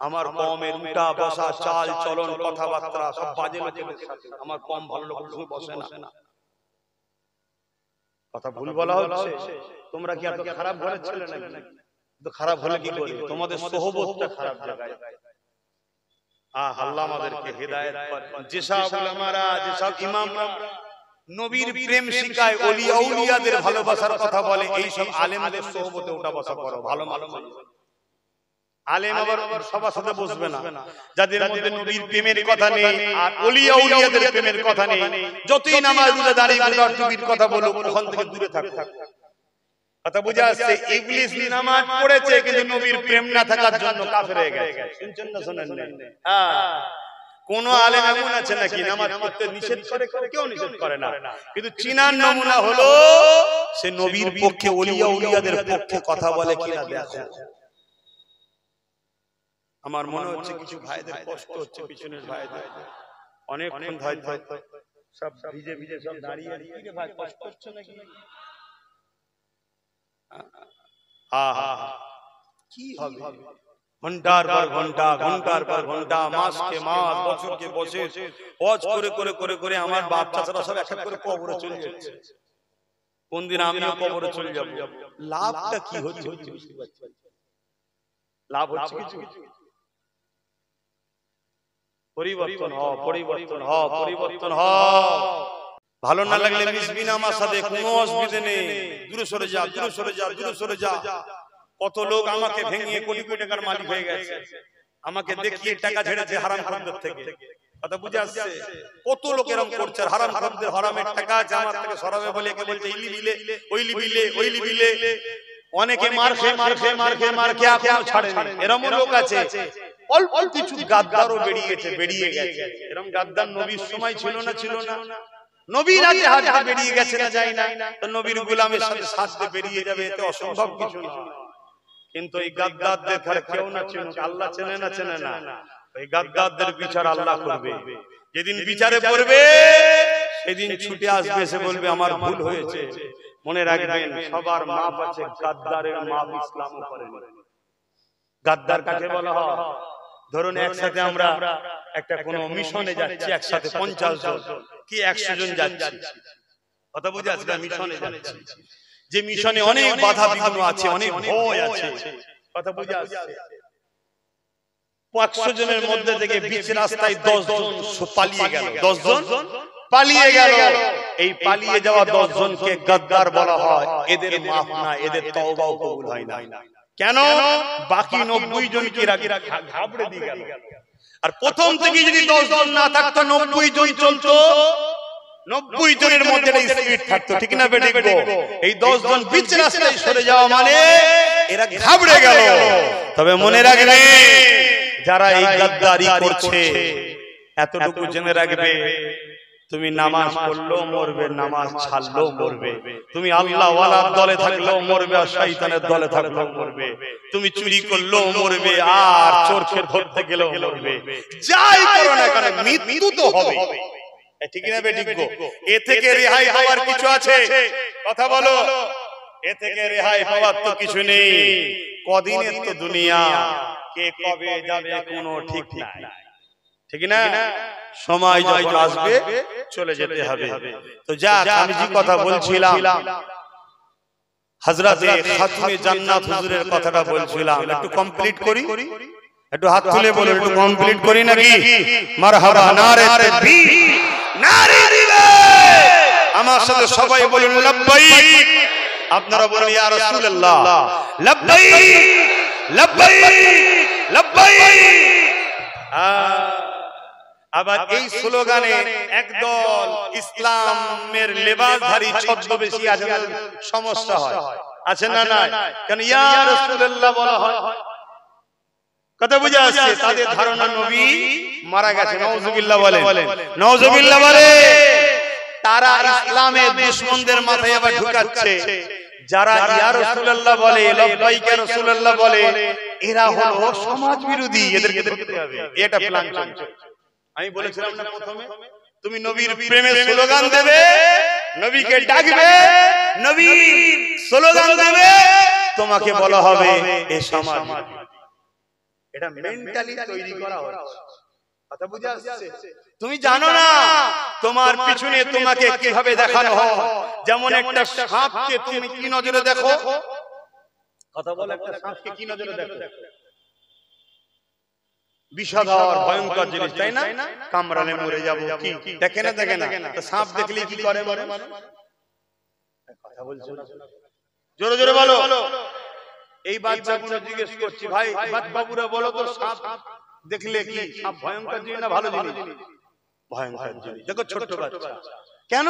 আমার কমের উল্টা বসা, চাল চলন, কথাবার্তা সব বাজে লোকের সাথে। আমার কম ভালো লোক বসে না। কথা ভুল বলা হচ্ছে। তোমরা কি এত খারাপ ঘরের ছেলে নাকি? তো খারাপ হলে কি করে? তোমাদের সোহবতটা খারাপ জায়গায়। আল্লাহ আমাদেরকে হেদায়েত করেন। যেসব উলামারা, যেসব ইমামরা নবীর প্রেম শিখায়, ওলি আউলিয়াদের ভালোবাসার কথা বলে, এই সব আলেমদের সোহবতে ওঠা বসা করো। ভালো মানুষ আলেম আবার সবার সাথে বসবে না যাদের মধ্যে নবীর প্রেমের কথা নেই আর ওলি আউলিয়াদের প্রেমের কথা নেই। যতই নামাজ রোজা দাঁড়িয়ে মুদার নবীর কথা বলো, ওখান থেকে দূরে থাকো। কথা বুঝে আসছে? ইবলিস নামাজ পড়েছে কিন্তু নবীর প্রেম না থাকার জন্য কাফের হয়ে গেছে। শুনছেন না শোনেন না? কোন আলেম এমন আছে নাকি নামাজ পড়তে নিষেধ করে? কেউ নিষেধ করে না, কিন্তু চিনার নমুনা হলো সে নবীর পক্ষে, ওলি আউলিয়াদের পক্ষে কথা বলে কিনা দেখো। আমার মনে হচ্ছে কিছু ভাইদের কষ্ট হচ্ছে, পিছনের ভাইদের অনেকক্ষণ সব ভিজে ভিজে সব দাঁড়িয়ে ভাই কষ্ট হচ্ছে নাকি? কি হবে? ঘন্টার পর ঘন্টা, ঘন্টার পর ঘন্টা, মাসকে মাস, বছরকে বছর ওয়াজ করে করে করে করে আমার বাপ চাচারা সব এক এক করে কবরে চলে যাচ্ছে। কোন দিন আমিও কবরে চলে যাব। লাভটা কি হচ্ছে? লাভ হচ্ছে কিছু? পরিবর্তন হ, পরিবর্তন হ, পরিবর্তন হ। ভালো না লাগলে মিশবি না আমার সাথে, কোনো অসুবিধা নেই, দূরে সরে যা, দূরে সরে যা, দূরে সরে যা। কত লোক আমাকে ভেঙে কোটি কোটি টাকার মালিক হয়ে গেছে, আমাকে দেখিয়ে টাকা ঝেড়েছে হারাম খদ্দের থেকে। কথা বুঝে আসছে? কত লোক এরকম করছে, হারাম খদ্দের, হারামের টাকা আছে আমার থেকে সরাবে বলে একে বলছে ইলি বিলে, ওইলি বিলে, ওইলি বিলে। অনেকে মার খেয়ে মার খেয়ে মার খেয়ে মার খেয়ে এখনো ছাড়েনি, এরকম লোক আছে। অল্প কিছু গাদ্দারও বেরিয়ে গেছে। এরকম গাদ্দার নবীর সময় ছিল না? ছিল না? নবীর আগে হাতে বেরিয়ে গেছে না? যায় না? তো নবীর গোলামের সাথে সাথে বেরিয়ে যাবে, এতে অসম্ভব কিছু না। কিন্তু এই গাদ্দারদের ঘরে কেউ না চিনুক, আল্লাহ চেনে না? চেনে না? এই গাদ্দারদের বিচার আল্লাহ করবে। যেদিন বিচারে পড়বে সেদিন ছুটে আসবে, সে বলবে আমার ভুল হয়েছে। মনে রাখবেন সবার মাপ আছে, গাদ্দারের মাপ ইসলামও করেনি। গাদ্দার কাকে বলা হয়? ধরুন একসাথে আমরা একটা কোনো মিশনে যাচ্ছি, একসাথে 50 জন কি 100 জন যাচ্ছি, কথা বুঝে আসবে? মিশনে যাচ্ছি, যে মিশনে অনেক বাধা বিঘ্ন আছে, অনেক ভয় আছে, কথা বুঝে আসছে। 100 জনের মধ্যে থেকে বিচ রাস্তায় 10 জন পালিয়ে গেল, 10 জন পালিয়ে গেল। এই পালিয়ে যাওয়া 10 জনকে গাদ্দার বলা হয়। এদের মাফ না, এদের তওবাও কবুল হয় না। কেন? বাকি 90 জনকে ঘাবড়ে দিয়ে গেল। আর প্রথম থেকে যদি 10 জন না থাকতো, 90 জন চলতো, 90 জনের মধ্যে স্পিড থাকতো, ঠিক না বেঠিক? এই 10 জন বিচ রাস্তায় সরে যাওয়া মানে এরা ঘাবড়ে গেল। তবে মনে রাখবে যারা এই গাদ্দারি করছে, এতটুকু জেনে রাখবে, তুমি নামাজ পড়লেও মরবে, নামাজ ছাড়লেও মরবে। তুমি আল্লাহ ওয়ালার দলে থাকলেও মরবে, আর শয়তানের দলে থাকলেও মরবে। তুমি চুরি করলেও মরবে, আর চোরকে ধরতে গেলেও মরবে। যাই করো না কেন মৃত্যু তো হবে, ঠিক না বেঠিক? এ থেকে রেহাই হওয়ার কিছু আছে? কথা বলো। এ থেকে রেহাই পাওয়ার তো কিছু নেই। কদিনের তো দুনিয়া, কে কবে যাবে কোনো ঠিক নাই, ঠিক না? সময় যখন আসবে চলে যেতে হবে। তো যাক, আমি যে কথা বলছিলাম, হযরতে খাতুনে জান্নাত হুজুরের কথাটা বলছিলাম, একটু কমপ্লিট করি। একটু হাত তুলে বলো, একটু কমপ্লিট করি নাকি? মারহাবা, নারে তাকবীর, নারে রিসালাত। আমার সাথে সবাই বলুন লাব্বাইক। আপনারা বলুন ইয়া রাসূলুল্লাহ, লাব্বাইক লাব্বাইক লাব্বাইক। আবার এই স্লোগানে একদল ইসলামের লেবাসধারী ছদ্মবেশী আছে, সমস্যা হয়, আছে না? নাই? কারণ ইয়া রাসূলুল্লাহ বলা হয়, কথা বুঝে আসছে? তাদের ধারণা নবী মারা গেছে। নাউজুবিল্লাহ বলে, নাউজুবিল্লাহ বলে। তারা ইসলামের দুশমনদের মাথায় আবার ঢুকাচ্ছে। যারা ইয়া রাসূলুল্লাহ বলে, লাব্বাইক ইয়া রাসূলুল্লাহ বলে, এরা হলো সমাজ বিরোধী, এদেরকে ধরতে হবে। এটা প্ল্যান চলছে। আমি বলেছিলাম না প্রথমে, তুমি নবীর প্রেমে স্লোগান দেবে, নবীকে ডাকবে, নবীর স্লোগান দেবে, তোমাকে বলা হবে এ সমাজ। এটা মেন্টালি তৈরি করা হচ্ছে, কথা বুঝে আসছে? তুমি জানো না তোমার পিছনে তোমাকে কিভাবে দেখানো হয়। যেমন একটা সাপকে তুমি কি নজরে দেখো? কথা বলে, একটা সাপকে কি নজরে দেখো? বিষধর ভয়ঙ্কর জিনিস, তাই না? কামড়ালে মরে যাবো, কি দেখে না? দেখে না? সাপ দেখলে কি করে? কথা বলছো না, জোরে জোরে বলো। এই বাচ্চাগুলো জিজ্ঞেস করছি, ভাই বাবুরা বলো তো, সাপ দেখলে কি সাপ ভয়ঙ্কর জিনিস না ভালো জিনিস? ভয়ঙ্কর জিনিস। দেখো ছোট বাচ্চা, কেন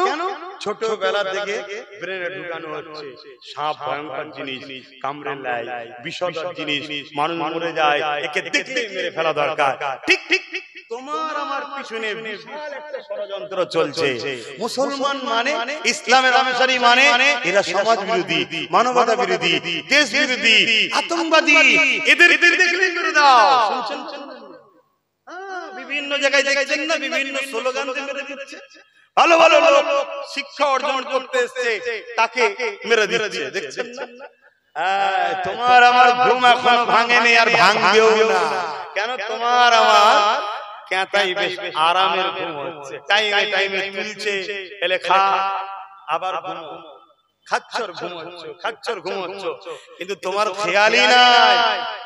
ছোটবেলা থেকে ব্রেনে ঢুকানো হচ্ছে সাপ ভয়ঙ্কর জিনিস, কামড়ে লাই, বিষধর জিনিস, মানুষ মরে যায়, একে দেখলে মেরে ফেলা দরকার। ঠিক ঠিক তোমার আমার পিছনে বিশাল একটা ষড়যন্ত্র চলছে। মুসলমান মানে, ইসলামের অনুসারী মানে এরা সমাজ বিরোধী, মানবতা বিরোধী, দেশ বিরোধী, আতঙ্কবাদী। এদের দেখলে মেরে দাও। শুনছেন? বিভিন্ন জায়গায় দেখছেন না, বিভিন্ন স্লোগান মেরে দিচ্ছে। ভালো ভালো লোক শিক্ষা অর্জন করতে এসেছে, তাকে মেরে দিচ্ছে, দেখছেন না? তোমার আমার ঘুম এখনো ভাঙেনি, আর ভাঙবেও না। কেন? তোমার আমার কেতাই বেশ আরামের ঘুম হচ্ছে, টাইমে টাইমে তুলছে, এলে খা, আবার ঘুম, খাচ্ছর ঘুমোচ্ছ কিন্তু তোমার খেয়ালই নাই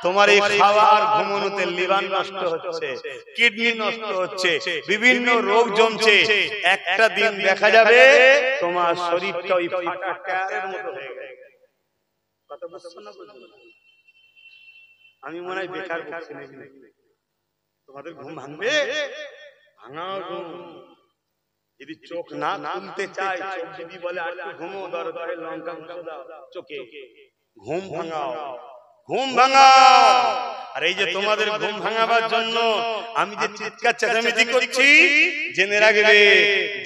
তোমার এই খাওয়ার ঘুমানোতে লিভার নষ্ট হচ্ছে, কিডনি নষ্ট হচ্ছে, বিভিন্ন রোগ জমছে। একটা দিন দেখা যাবে তোমার শরীরটা ওই ফাটা টায়ারের মতো হয়ে গেছে। কথা বুঝছো না? আমি মনে হয় বেকার বলছি নাকি? তোমাদের ঘুম ভাঙবে? ভাঙাও ঘুম। যদি চোখ না খুলতে চাই, চোখ যদি বলে আর একটু ঘুমো, দরকারে লঙ্কা মুছে দাও চোখে, ঘুম ভাঙাও, ঘুম ভাঙাও। আর এই যে তোমাদের ঘুম ভাঙাবার জন্য আমি যে চিৎকার চেঁচামেচি করছি, জেনে রাখবে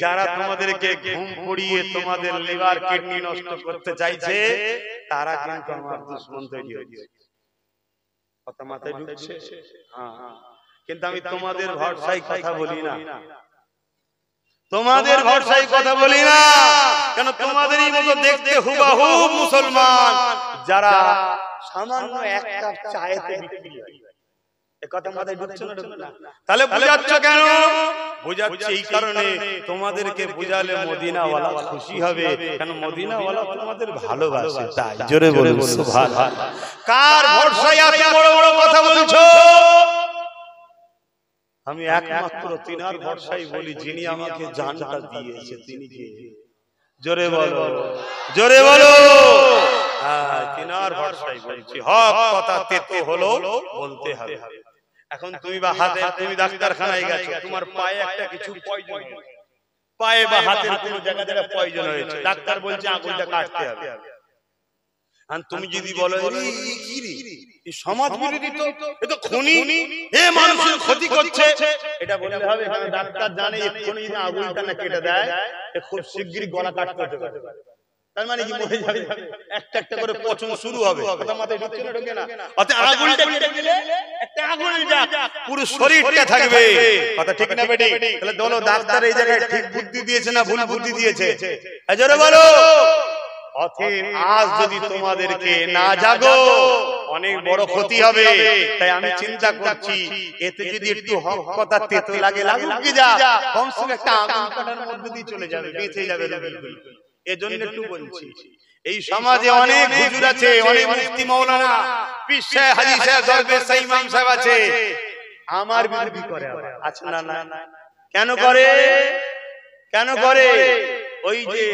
যারা তোমাদেরকে ঘুম পড়িয়ে তোমাদের লিভার কিডনি নষ্ট করতে চাইছে তারা কিন্তু আমার দুশমন তৈরি হয়েছে। কথা মাথায় ঢুকছে? হ্যাঁ, কিন্তু আমি তোমাদের ভরসায় কথা বলি না, তোমাদের ভরসায় কথা বলি না। কেন? তোমাদেরই মতো দেখতে হুবাহুব মুসলমান যারা সামান্য এক কাপ চায়েতে বিক্রি হয়। এই কথা মাথায় ঢুকছে না? তাহলে বুঝাচ্ছ কেন? বুঝাচ্ছি এই কারণে, তোমাদেরকে বুঝালে মদিনাওয়ালা খুশি হবে। কেন? মদিনাওয়ালা তোমাদের ভালোবাসে, তাই। জোরে বলুন সুবহানাল্লাহ। কার ভরসায় এত বড় বড় কথা বলছো? আমি একমাত্র তিনার ভরসায় বলি, যিনি আমাকে জানটা দিয়েছে। তিনি কে? জোরে বলো, জোরে বলো। তিনার ভরসায় বলছি। হক কথা তেতো হলো বলতে হবে। এখন তুমি বা হাতে, তুমি ডাক্তারখানায় গেছো, তোমার পায়ে একটা কিছু পয়জন হয়েছে, পায়ে বা হাতের কোনো জায়গায় পয়জন হয়েছে, ডাক্তার বলছে আঙুলটা কাটতে হবে। আর তুমি যদি বলো কি রে, এই সমাজ বিরোধী, তো এ তো খুনি, এ মানুষের ক্ষতি করছে, এটা বললে হবে? কারণ ডাক্তার জানে এক্ষুনি যদি আঙুলটা না কেটে দেয়, খুব শিগগিরই গলা কাটতে হতে পারে। তার মানে কি মরে যাবে, একটা একটা করে পচন শুরু হবে। কথা মাথায় ঢুকছে না? ঢোকে না? অতএব আঙুলটা কেটে দিলে একটা আঙুল যাক, পুরো শরীরটা থাকবে। কথা ঠিক না বেটি? তাহলে বলো, ডাক্তার এই জায়গায় ঠিক বুদ্ধি দিয়েছে না ভুল বুদ্ধি দিয়েছে? জোরে বলো। অতএব আজ যদি তোমাদেরকে না জাগো, অনেক বড় ক্ষতি হবে। তাই আমি চিন্তা করছি, এতে যদি একটু হক কথা তেতো লাগে, লাগুক কি যা, কমসে কম একটা আঙুল কাটার মধ্যে দিয়ে চলে যাবে, বেঁচে যাবে। এজন্য একটু বলছি, এই সমাজে অনেক হুজুর আছে, অনেক মুফতি মাওলানা, পীর সাহেব, হাজী সাহেব, দরবেশ সাহেব, ইমাম সাহেব আছে, আমার বিরোধী করে। আছে না? না। কেন করে? কেন করে? ওই যে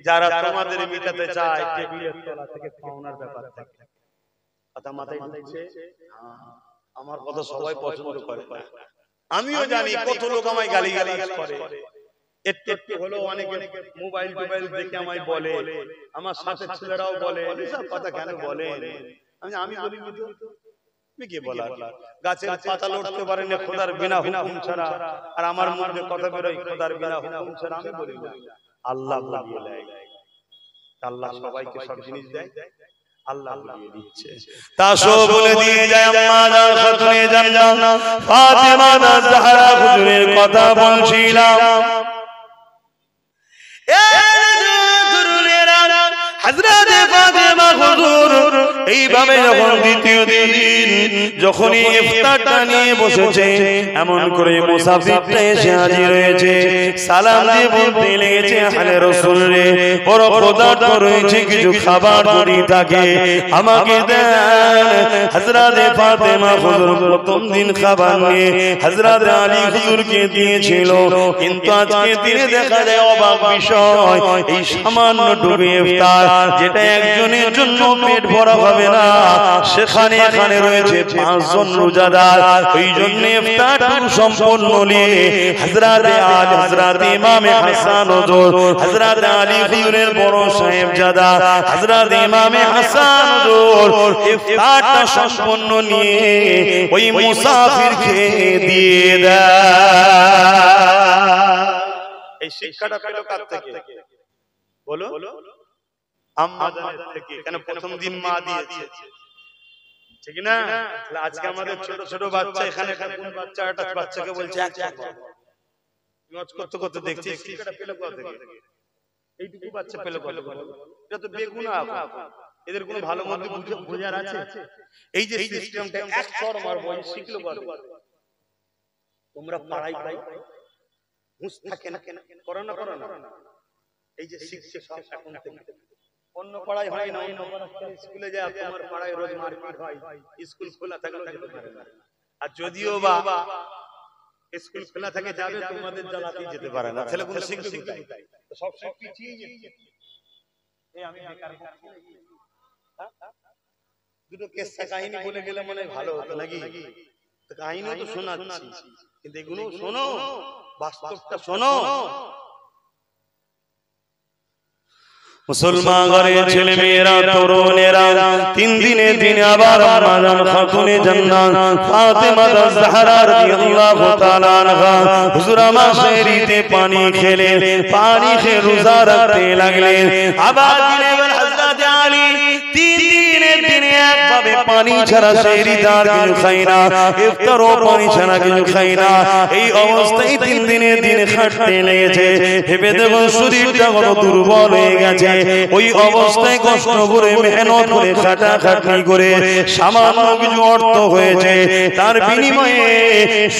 যারা তোমাদের মিটাতে চায়, টেবিলের তলা থেকে পাওনার ব্যাপার থাকে। কথা মাথায় ঢুকছে? আমার কথা সবাই পছন্দ করে, আমিও জানি। কত লোক আমায় গালিগালাজ করে, একটু একটু হলো অনেকে মোবাইল টোবাইল দেখে আমায় বলে, আমার সাথে ছেলেরাও বলে, এসব কথা কেন বলে? আমি বলি, তুমি কি বলার? গাছের পাতা লড়তে পারে না খোদার বিনা হুকুম ছাড়া, আর আমার মুখে কথা বেরোয় খোদার বিনা হুকুম ছাড়া। আমি বলি না, আল্লাহ বলিয়ে দেয়। আল্লাহ সবাইকে সব জিনিস দেয়, আল্লাহ বলিয়ে দিচ্ছে। তাসও বলে দিয়ে যায় আম্মা জান খাতুনে জান্নাত ফাতেমা জাহরা হুজুরের কথা বলছিলাম। হযরত ফাতেমা হুজুর এইভাবে যখন দ্বিতীয় দিন যখনই ইফতারটা নিয়ে বসেছে, এমন করে মুসাফিরটা এসে হাজির হয়েছে, সালাম দিয়ে বলতে লেগেছে, আলে রাসূল রে, বড় ক্ষুধার্ত রয়েছে, কিছু খাবার যদি থাকে আমাকে দেন। হযরত ফাতেমা হুজুর প্রথম দিন খাবার নিয়ে হযরত আলী হুজুরকে দিয়েছিল, কিন্তু আজকে দিনে দেখা যায় অবাক বিষয়, এই সামান্য টুকু ইফতার যেটা একজনের জন্য পেট ভরা হবে না, সেখানে এখানে রয়েছে 5 জন রোজাদার। ওই জন্য ইফতারটুকু সম্পূর্ণ নিয়ে হযরত আলী, হযরত ইমাম হাসান হুজুর, হযরত আলী হুজুরের বড় সাহেবজাদা হযরত ইমাম হাসান হুজুর ইফতারটা সম্পূর্ণ নিয়ে ওই মুসাফিরকে দিয়ে দেয়। এই শিক্ষাটা পেল কার থেকে? বলো, আম্মা জানের থেকে। কেন? প্রথম দিন মা দিয়েছে, ঠিক না? আজকে আমাদের ছোট ছোট বাচ্চা, এখানে কোন বাচ্চা একটা বাচ্চাকে বলছে নজ করতে করতে দেখছি, শিক্ষাটা পেল কোথা থেকে? এইটুকু বাচ্চা পেল কোথা থেকে? এটা তো বেগুনা। এদের কোনো ভালো মন্দ বোঝার আছে? এই যে সিস্টেমটা এক চড় মারবো, শিখলো কোথা থেকে? তোমরা পাড়াই পাড়াই হুঁশ থাকে না, করো না? এই যে শিখছে সব এখন থেকে, অন্য পাড়ায় হয় না, অন্য স্কুলে যায়, তোমার পাড়ায় রোজ মারপিট হয়, স্কুল খোলা থাকলেও যেতে পারে না। আর যদিও বা স্কুল খোলা থাকে যাবে, তোমাদের জ্বালাতেই যেতে পারে না, ছেলেগুলো শিখবে কোথায়? সব সব পিছিয়ে যাচ্ছে। এই আমি বেকার দুটো কেসা কাহিনী বলে গেলে মনে ভালো হতো নাকি? কাহিনীও তো শোনাচ্ছি, কিন্তু এগুলো শোনো, বাস্তবটা শোনো। মুসলমান ঘরের ছেলে মেয়েরা তরুণেরা 3 দিনে দিনে আবার মাজান খাতুনে জান্নাত ফাতেমা জাহরা রাদিয়াল্লাহু তাআলা আনহা হুজুর আমার শরীতে পানি খেলেন, পানি খেয়ে রোজা রাখতে লাগলেন। আবার দিনে হযরত আলী 3 দিনের দিনে একভাবে পানি ছাড়া শরীরদার কিছু খায় না, ইফতারও পানি ছাড়া কিছু খায় না। এই অবস্থায় 3 দিনের দিনে খাটতে লেগেছে। ভেবে দেখুন শরীরটা কত দুর্বল হয়ে গেছে। ওই অবস্থায় কষ্ট করে মেহনত করে খাটাখাটনি করে সামান্য কিছু অর্থ হয়েছে, তার বিনিময়ে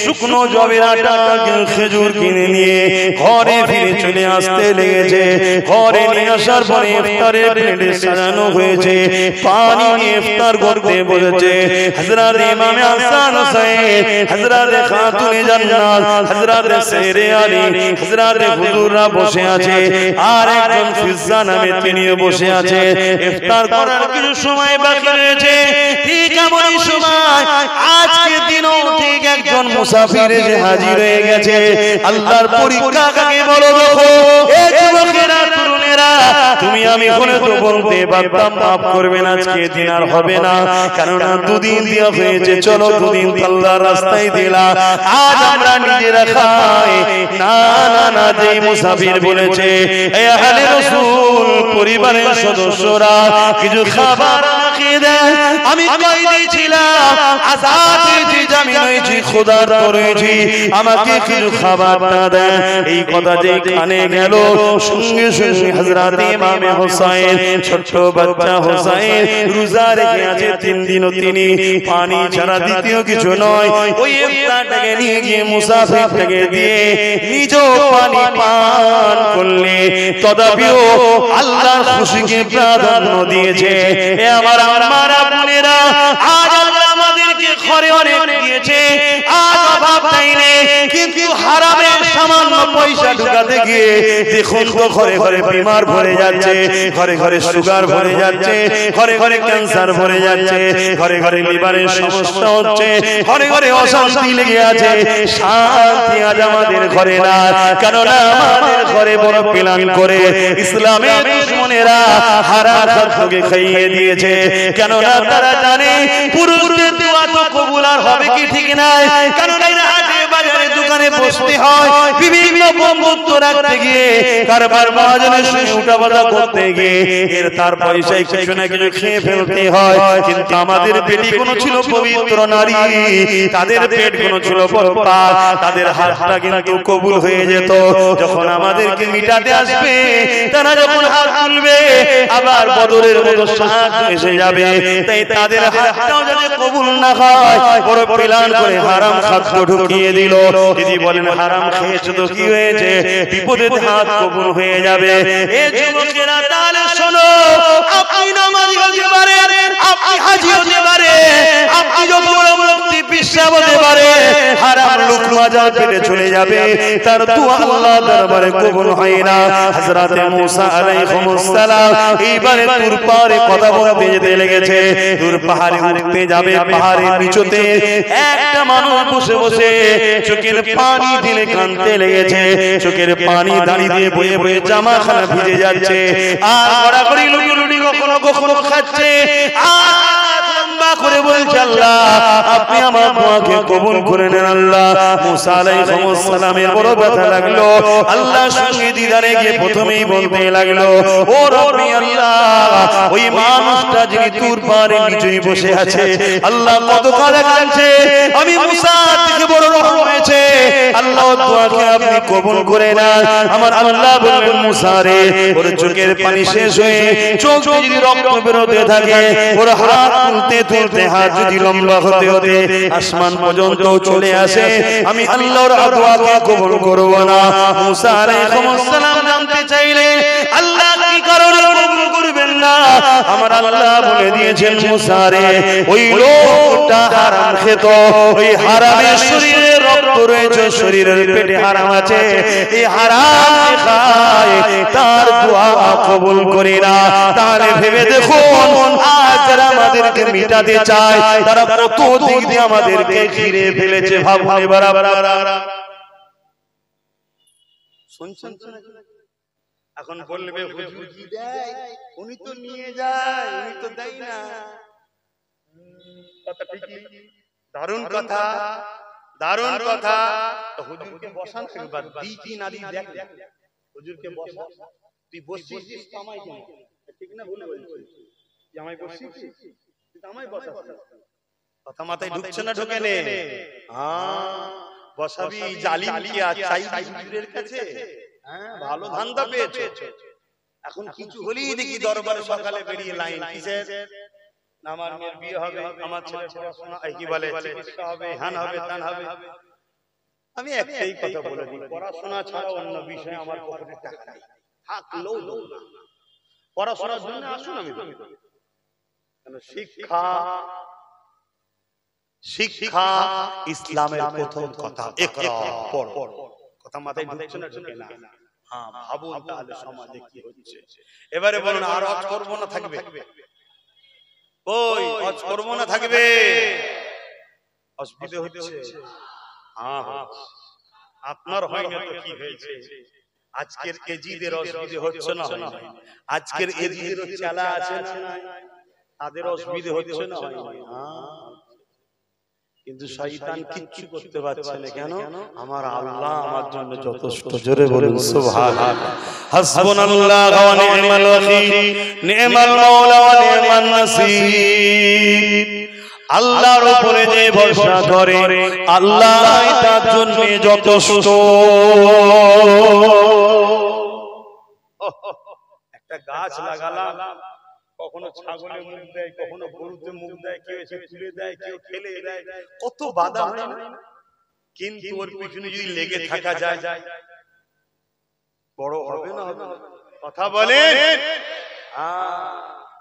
শুকনো জবের আটা খেজুর কিনে নিয়ে ঘরে ফিরে চলে আসতে লেগেছে। ঘরে নিয়ে আসার পরে ইফতারের প্লেটে সাজানো হয়েছে, পানি নিয়ে ইফতার করতে বলেছে। হযরত ইমাম হাসান হুসাইন, হযরত খাতুনে জান্নাত, হযরত শেরে আলী, হযরত হুজুররা বসে আছে, আর একজন ফিজ্জা নামে তিনিও বসে আছে। ইফতার করার কিছু সময় বাকি রয়েছে। ঠিক এমনই সময় আজকের দিনও ঠিক একজন মুসাফির এসে হাজির হয়ে গেছে। আল্লাহর পরীক্ষা কাকে বলো দেখো। এই যুবকেরা তরুণেরা, তুমি আমি হলে তো বলতে পারতাম মাফ করবেন, আজকে দিন আর হবে না, কেননা 2 দিন দেওয়া হয়েছে, চলো 2 দিন আল্লাহর রাস্তায় দিলা, আজ আমরা নিজেরা খাই। না না না, যে মুসাফির বলেছে এ আহলে রাসূল পরিবারের সদস্যরা কিছু খাবার খেয়ে দেন, আমি কয়দি ছিলাম, আজাদ হয়েছি, জামিন হয়েছি, খোদার করেছি, আমাকে কিছু খাবার না দেন। এই কথা যে কানে গেল, সঙ্গে সঙ্গে হযরত ইমাম হোসেন, ছোট বাচ্চা হোসেন রোজা রেখে আছে 3 দিনও, তিনি পানি ছাড়া দ্বিতীয় কিছু নয়, ওই ইফতারটাকে নিয়ে গিয়ে মুসাফিরটাকে দিয়ে নিজেও পানি পান করলে, তদাপিও আল্লাহর খুশিকে প্রাধান্য দিয়েছে। এ আমার বোনেরা, আজ আল্লাহ আমাদেরকে ঘরে অনেক দিয়েছে, আজ অভাব নাই, কিন্তু হারামের সামান্য পয়সা ঢুকাতে গিয়ে দেখুন তো ঘরে ঘরে বিমার ভরে যাচ্ছে, ঘরে ঘরে সুগার ভরে যাচ্ছে, ঘরে ঘরে ক্যান্সার ভরে যাচ্ছে, ঘরে ঘরে লিভারের সমস্যা হচ্ছে, ঘরে ঘরে অশান্তি লেগে আছে। শান্তি আজ আমাদের ঘরে না, কেননা আমাদের ঘরে বড় প্ল্যান করে ইসলামের দুশমনেরা হারাম খাদ্যকে খাইয়ে দিয়েছে। কেননা তারা জানে পুরুষদের দোয়া তো কবুল আর হবে কি ঠিক নাই, কেননা এরা হাটে বাজারে দোকানে বসতে হয়, বিভিন্ন বন্ধুত্ব রাখতে গিয়ে কারবার মহাজনের সঙ্গে উঠাবাদা করতে গিয়ে এর তার পয়সায় কিছু না কিছু খেয়ে ফেলতে হয়। কিন্তু আমাদের পেটি কোনো ছিল পবিত্র নারী, তাদের পেট কোনো ছিল পাক, তাদের হাতটা কিন্তু কবুল হয়ে যেত। যখন আমাদেরকে মিটাতে আসবে, তারা যখন হাত তুলবে, আবার বদরের মতো সাহায্য এসে যাবে, তাই তাদের হাতটাও যাতে কবুল না হয় বড় প্ল্যান করে হারাম খাদ্য ঢুকিয়ে দিল। যদি বলেন হারাম খেয়েছো তো কি হয়েছে, বিপদের হাত কবুল হয়ে যাবে। এই যুবকেরা তাহলে শোনো, আপনি নামাজি হতে পারেন, আপনি হাজী হতে পারেন, আপনি যত বড় মুফতি পিশাব হতে পারে, হারাম লুকমা যার পেটে চলে যাবে, তার দোয়া আল্লাহ দরবারে কবুল হয় না। হযরত মুসা আলাইহিস সালাম এইবারে তুর পাহাড়ে কথা বলতে যেতে লেগেছে। তুর পাহাড়ে উঠতে যাবে, পাহাড়ের নিচতে একটা মানুষ বসে বসে চোখের পানি দিলে কাঁদতে লেগেছে। চোখের পানি দাঁড়িয়ে দিয়ে বয়ে বয়ে জামাখানা ভিজে যাচ্ছে, আর গড়াগড়ি লুটি কখনো কখনো খাচ্ছে, আর লম্বা করে বলছে আল্লাহ আপনি আমার দোয়াকে কবুল করে নেন। আল্লাহ মুসা আলাইহিস সালামের বড় ব্যথা লাগলো, আল্লাহর সঙ্গে দিদারে গিয়ে প্রথমেই বলতে লাগলো, ও রব্বি আল্লাহ, ওই মানুষটা যিনি তুর পাহাড়ের নিচেই বসে আছে, আল্লাহ কত কাঁদছে, আমি মুসা থেকে বড় রহম হয়েছে, আল্লাহ দোয়া দোয়াকে আপনি কবুল করে নেন। আমার আল্লাহ বলবেন মুসা রে, ওর চোখের পানি শেষ হয়ে চোখ যদি রক্ত বেরোতে থাকে, ওর হাত তুলতে তুলতে হাত যদি লম্বা হতে হতে আসমান পর্যন্ত চলে আসে, আমি আল্লাহর দোয়াকে কবুল করব না। মুসা আলাইহিস সালাম জানতে চাইলেন আল্লাহ কি কারণে কবুল করবেন না? আমার আল্লাহ বলে দিয়েছেন মুসা রে, ওই লোকটা হারাম খেত, ওই হারামের শরীরে রক্ত রয়েছে, শরীরের পেটে হারাম আছে, এই হারাম খায়, তার দোয়া কবুল করি না। তাহলে ভেবে দেখুন আজ যারা আমাদেরকে মিটাতে চায় তারা কত দিক দিয়ে আমাদেরকে ঘিরে ফেলেছে। ভাবুন এবার শুনছেন? এখন বলবে হুজুর কি দেয়, উনি তো নিয়ে যায়, উনি তো দেয় না। কথা ঠিকই, দারুণ কথা, দারুণ কথা। তো হুজুরকে বসান একবার, দি কি না দি দেখ। হুজুরকে বসা, তুই বসছিস কামাই কেন? ঠিক না ভুল বলছিস? জামাই বসছিস, তুই জামাই বসাস। কথা মাথায় ঢুকছে না? ঢোকে নে। বসাবি, জালিম কি আর চাইবি হুজুরের কাছে? ভালো ধান্দা পেয়েছো। এখন কিছু হলেই দেখি দরবারে সকালে বেরিয়ে লাইন, কিসের? আমার মেয়ের বিয়ে হবে, আমার ছেলের পড়াশোনা, কি বলে চিকিৎসা হবে, হ্যান হবে, তান হবে। আমি একটাই কথা বলে দিই, পড়াশোনা ছাড়া অন্য বিষয়ে আমার পকেটে টাকা নেই, থাকলেও না। পড়াশোনার জন্য আসুন, আমি শিক্ষা, শিক্ষা ইসলামের প্রথম কথা। ইকরা, পড়ো। কথা মাথায় ঢুকছে না? ঢুকে না? হ্যাঁ, ভাবুন তাহলে সমাজে কি হচ্ছে। এবারে বলুন, আর হজ করব না থাকবে? ওই হজ করব না থাকবে? অসুবিধা হচ্ছে? হ্যাঁ, আপনার হয় না তো কি হয়েছে? আজকের এজিদের অসুবিধা হচ্ছে না? আজকের এজিদের চালা আছে না, তাদের অসুবিধা হচ্ছে না? কিন্তু শয়তান কিচ্ছু করতে পারছে না। কেন? আমার আল্লাহ আমার জন্য যথেষ্ট। জোরে বলুন সুবহানাল্লাহ। হাসবুনাল্লাহু ওয়া নি'মাল ওয়াকিল, নি'মাল মাওলা ওয়া নি'মান নাসির। আল্লাহর উপরে যে ভরসা করে আল্লাহ তার জন্য যথেষ্ট। একটা গাছ লাগালাম, কখনো ছাগলে মুখ দেয়, কখনো গরুতে মুখ দেয়, কেউ এসে তুলে দেয়, কেউ ফেলে দেয়, কত বাধা হয় না? কিন্তু ওর পিছনে যদি লেগে থাকা যায়, বড় হবে না? হবে? কথা বলেন।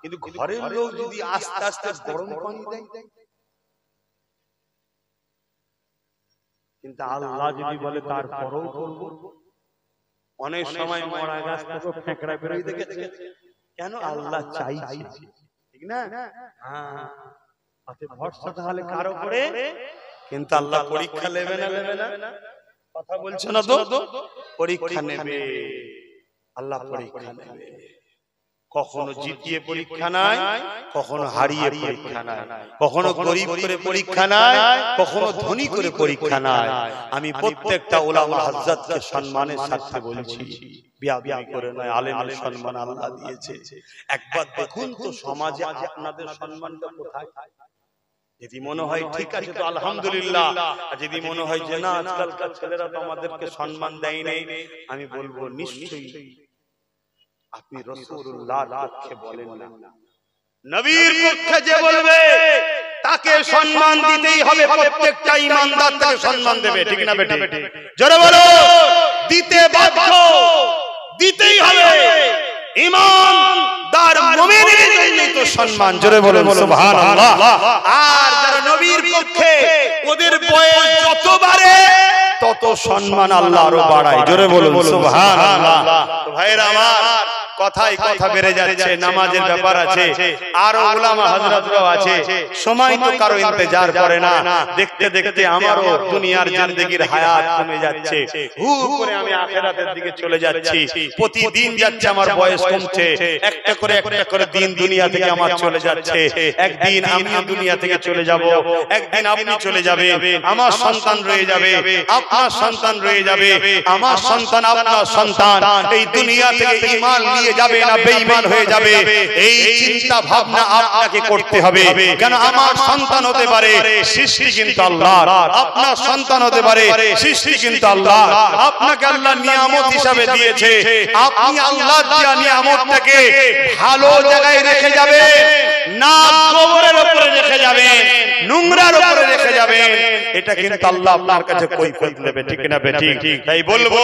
কিন্তু ঘরের লোক যদি আস্তে আস্তে গরম পানি দেয়, কিন্তু আল্লাহ যদি বলে তারপরেও করব। অনেক সময় মরা গাছ থেকে ফেকড়া বেরোয় দেখেছে, কেন? আল্লাহ চাইছে, ঠিক না? হ্যাঁ, আতে ভরসা তাহলে কার উপরে? কিন্তু আল্লাহ পরীক্ষা নেবে না? নেবে না? কথা বলছে না তো? পরীক্ষা নেবে, আল্লাহ পরীক্ষা নেবে। কখনো জিতিয়ে পরীক্ষা নাই, কখনো হারিয়ে পরীক্ষা নাই, কখনো গরিব করে পরীক্ষা নাই, কখনো ধনী করে পরীক্ষা নাই। আমি প্রত্যেকটা উলামা হযরতকে সম্মানের সাথে বলছি, বিয়াদবি করে নয়, আলেমের সম্মান আল্লাহ দিয়েছে। একবার দেখুন তো সমাজে আপনাদের সম্মানটা কোথায়? যদি মনে হয় ঠিক আছে তো আলহামদুলিল্লাহ, আর যদি মনে হয় যে না আজকালকার ছেলেরা তো আমাদেরকে সম্মান দেয় নাই, আমি বলবো নিশ্চয়ই আপনি রাসূলুল্লাহর পক্ষে বলেন না। নবীর পক্ষে যে বলবে তাকে সম্মান দিতেই হবে। প্রত্যেকটা ঈমানদার তাকে সম্মান দেবে, ঠিক না বেটি? জোরে বলো, দিতে বাধ্য, দিতেই হবে। ঈমানদার মুমিনের জন্যই তো সম্মান। জোরে বলো সুবহানাল্লাহ। আর যারা নবীর পক্ষে, ওদের বয়স যত বাড়ে তত সম্মান আল্লাহ আরো বাড়ায়। জোরে বলুন সুবহানাল্লাহ। ভাইরা আমার, কথাই কথা বেড়ে যাচ্ছে, নামাজের ব্যাপার আছে, আরো উলামা হযরতরাও আছে। সময় তো কারো ইন্তজার করে না। দেখতে দেখতে আমারও দুনিয়ার জিন্দেগির হায়াত কমে যাচ্ছে, হু করে আমি আখিরাতের দিকে চলে যাচ্ছি। প্রতিদিন যাচ্ছে আমার বয়স কমছে, একটা করে দিন দুনিয়া থেকে আমার চলে যাচ্ছে। একদিন আমিও দুনিয়া থেকে চলে যাব, একদিন আপনি চলে যাবে, আমার সন্তান রয়ে যাবে, আপনার সন্তান রয়ে যাবে, আমার সন্তান আপনার সন্তান। এই দুনিয়া থেকে ঈমান দিয়ে যাবে না বেঈমান হয়ে যাবে, এই চিন্তা ভাবনা আপনাকে করতে হবে। কেন আমার সন্তান হতে পারে, সৃষ্টি কিন্তু আল্লাহর। আপনার সন্তান হতে পারে, সৃষ্টি কিন্তু আল্লাহর। আপনাকে আল্লাহ নিয়ামত হিসাবে দিয়েছে, আপনি আল্লাহর দেওয়া নিয়ামতটাকে ভালো জায়গায় রেখে যাবেন না কবরের উপরে রেখে যাবেন, নোংরার উপরে রেখে যাবেন, এটা কিন্তু আল্লাহ আপনার কাছে কৈফিয়ত নেবে, ঠিক না বেঠিক? তাই বলবো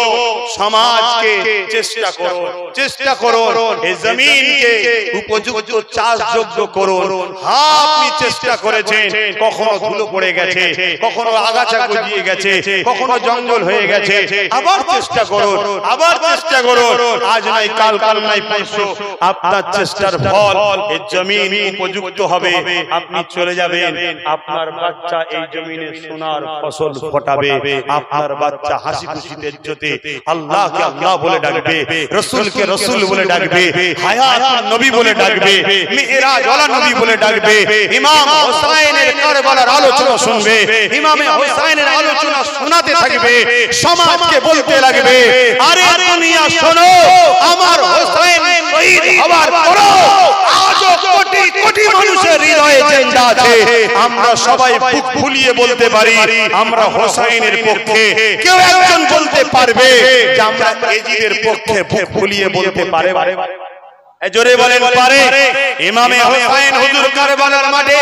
সমাজকে চেষ্টা করুন, চেষ্টা করুন এই জমিনকে উপযুক্ত চাষযোগ্য করুন। হ্যাঁ, আপনি চেষ্টা করেছেন, কখনো ধুলো পড়ে গেছে, কখনো আগাছা গজিয়ে গেছে, কখনো জঙ্গল হয়ে গেছে, আবার চেষ্টা করুন, আবার চেষ্টা করুন। আজ নাই কাল, কাল নাই পরশু আপনার চেষ্টার ফল এই জমিন উপযুক্ত হবে। আপনি চলে যাবেন, আপনার বাচ্চা এই জমিনে সোনার ফসল ফোটাবে, আপনার বাচ্চা হাসি খুশিতে ইজ্জতে আল্লাহকে আল্লাহ বলে ডাকবে, রাসূলকে রাসূল বলে ডাকবে, হায়াতুন নবী বলে ডাকবে, মিরাজ ওয়ালা নবী বলে ডাকবে, ইমাম হোসেনের কারবালার আলোচনা শুনবে, ইমামে হোসেনের আলোচনা শোনাতে থাকবে, সমাজকে বলতে লাগবে, আরে দুনিয়া শোনো, আমার হোসেন শহীদ হওয়ার পরও আজও কোটি কোটি মানুষের হৃদয়ে জিন্দা আছে। আমরা সবাই বুক ফুলিয়ে বলতে পারি আমরা হোসেনের পক্ষে। কেউ একজন বলতে পারবে যে আমরা এজিদের পক্ষে বুক ফুলিয়ে বলতে পারে? জোরে বলেন পারে? ইমামে হোসেন হুজুর কারবালার মাঠে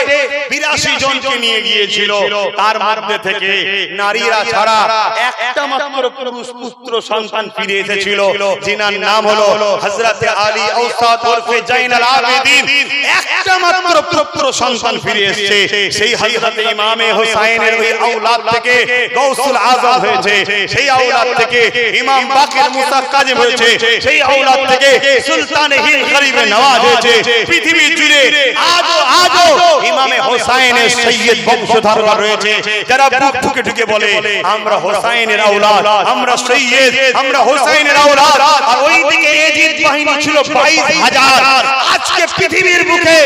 82 জনকে নিয়ে গিয়েছিল, তার মধ্যে থেকে নারীরা ছাড়া একটা মাত্র পুরুষ পুত্র সন্তান ফিরে এসেছিল, যিনার নাম হলো হযরতে আলী আওসাদ ওরফে জাইনুল আবেদিন। একটা মাত্র পুত্র সন্তান ফিরে এসেছে, সেই হযরতে ইমামে হোসেনের ওই আওলাদ থেকে গাউসুল আযম হয়েছে, সেই আওলাদ থেকে ইমাম বাকির মুসা কাজেম হয়েছে, সেই আওলাদ থেকে সুলতানে হিন্দ গরিবে নওয়াজ হয়েছে। পৃথিবী জুড়ে আজও ইমামে হোসেনের সৈয়দ বংশধররা রয়েছে, যারা বুক ঠুকে ঠুকে বলে আমরা হোসেনের আওলাদ, আমরা সৈয়দ, আমরা হোসেনের আওলাদ। আর ওইদিকে এজিদ বাহিনী ছিল 22,000। আজকে পৃথিবীর বুকে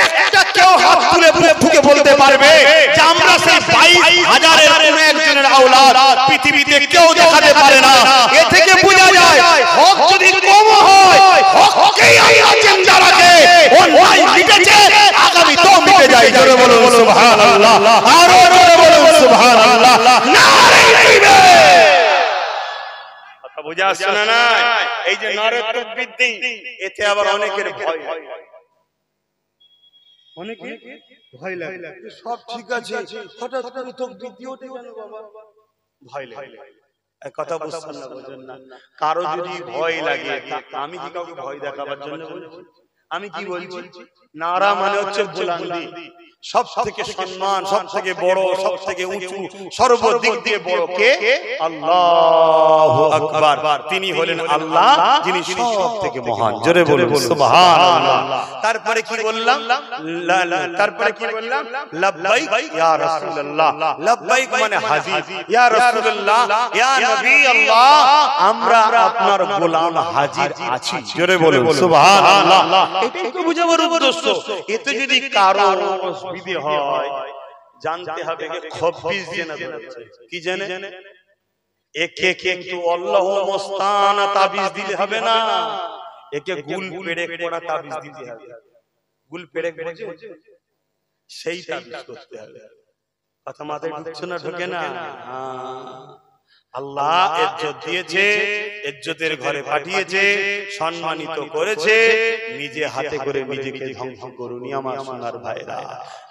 একটা কেউ হাত তুলে বুক ঠুকে বলতে পারবে যে আমরা সেই 22,000-এর কোন একজনের আওলাদ? পৃথিবীতে কেউ দেখাতে পারে না। এ থেকে বোঝা যায় হক যদি কম হয়, হককেই আল্লাহ জিন্দা রাখে, অন্যায় মিটেছে, আগামী তো মিটে যায়। জোরে বলুন সুবহানাল্লাহ, আরো জোরে বলুন সুবহানাল্লাহ, নারে তাকবীর। কথা বুঝা আসছে না? এই যে নারে তাকবীর দেই, এতে আবার অনেকের ভয়, অনেকের ভয় লাগে। সব ঠিক আছে, হঠাৎ করে তাকবীর দিও কেন বাবা? ভয় লাগে। কথা বুঝছেন না, বুঝেন না? কারো যদি ভয় লাগে, আমি কি কাউকে ভয় দেখাবার জন্য বলছি? আমি কি বলছি? নারা মানে হচ্ছে বুলন্দি, সব থেকে সম্মান, সব থেকে বড়, সব থেকে উঁচু, সর্বদিক দিয়ে বড় কে? আল্লাহু আকবার। তিনি হলেন আল্লাহ, যিনি সব থেকে মহান। জোরে বলুন সুবহানাল্লাহ। তারপরে কি বললাম? তারপরে কি বললাম? লাব্বাইক ইয়া রাসূলুল্লাহ। লাব্বাইক মানে হাজির, ইয়া রাসূলুল্লাহ, ইয়া নবী আল্লাহ, আমরা আপনার গোলাম হাজির আছি। জোরে বলুন সুবহানাল্লাহ। এটাই তো বুঝাবার উদ্দেশ্য। এতে যদি কারো অসুবিধা হয়, জানতে হবে যে খবিস জেনে বলছে কি জানে, একে কিন্তু আল্লাহ মুস্তানা তাবিজ দিলে হবে না, একে গুল পেড়ে করা তাবিজ দিতে হবে। গুল পেড়ে বুঝে সেই তাবিজ করতে হবে। কথা মাথায় ঢুকছে না? ঢোকে না? আল্লাহ ইজ্জত দিয়েছে, ইজ্জতের ঘরে পাঠিয়েছে, সম্মানিত করেছে, নিজে হাতে করে নিজেকে ধ্বংস করুনি আমার সোনার ভাইরা।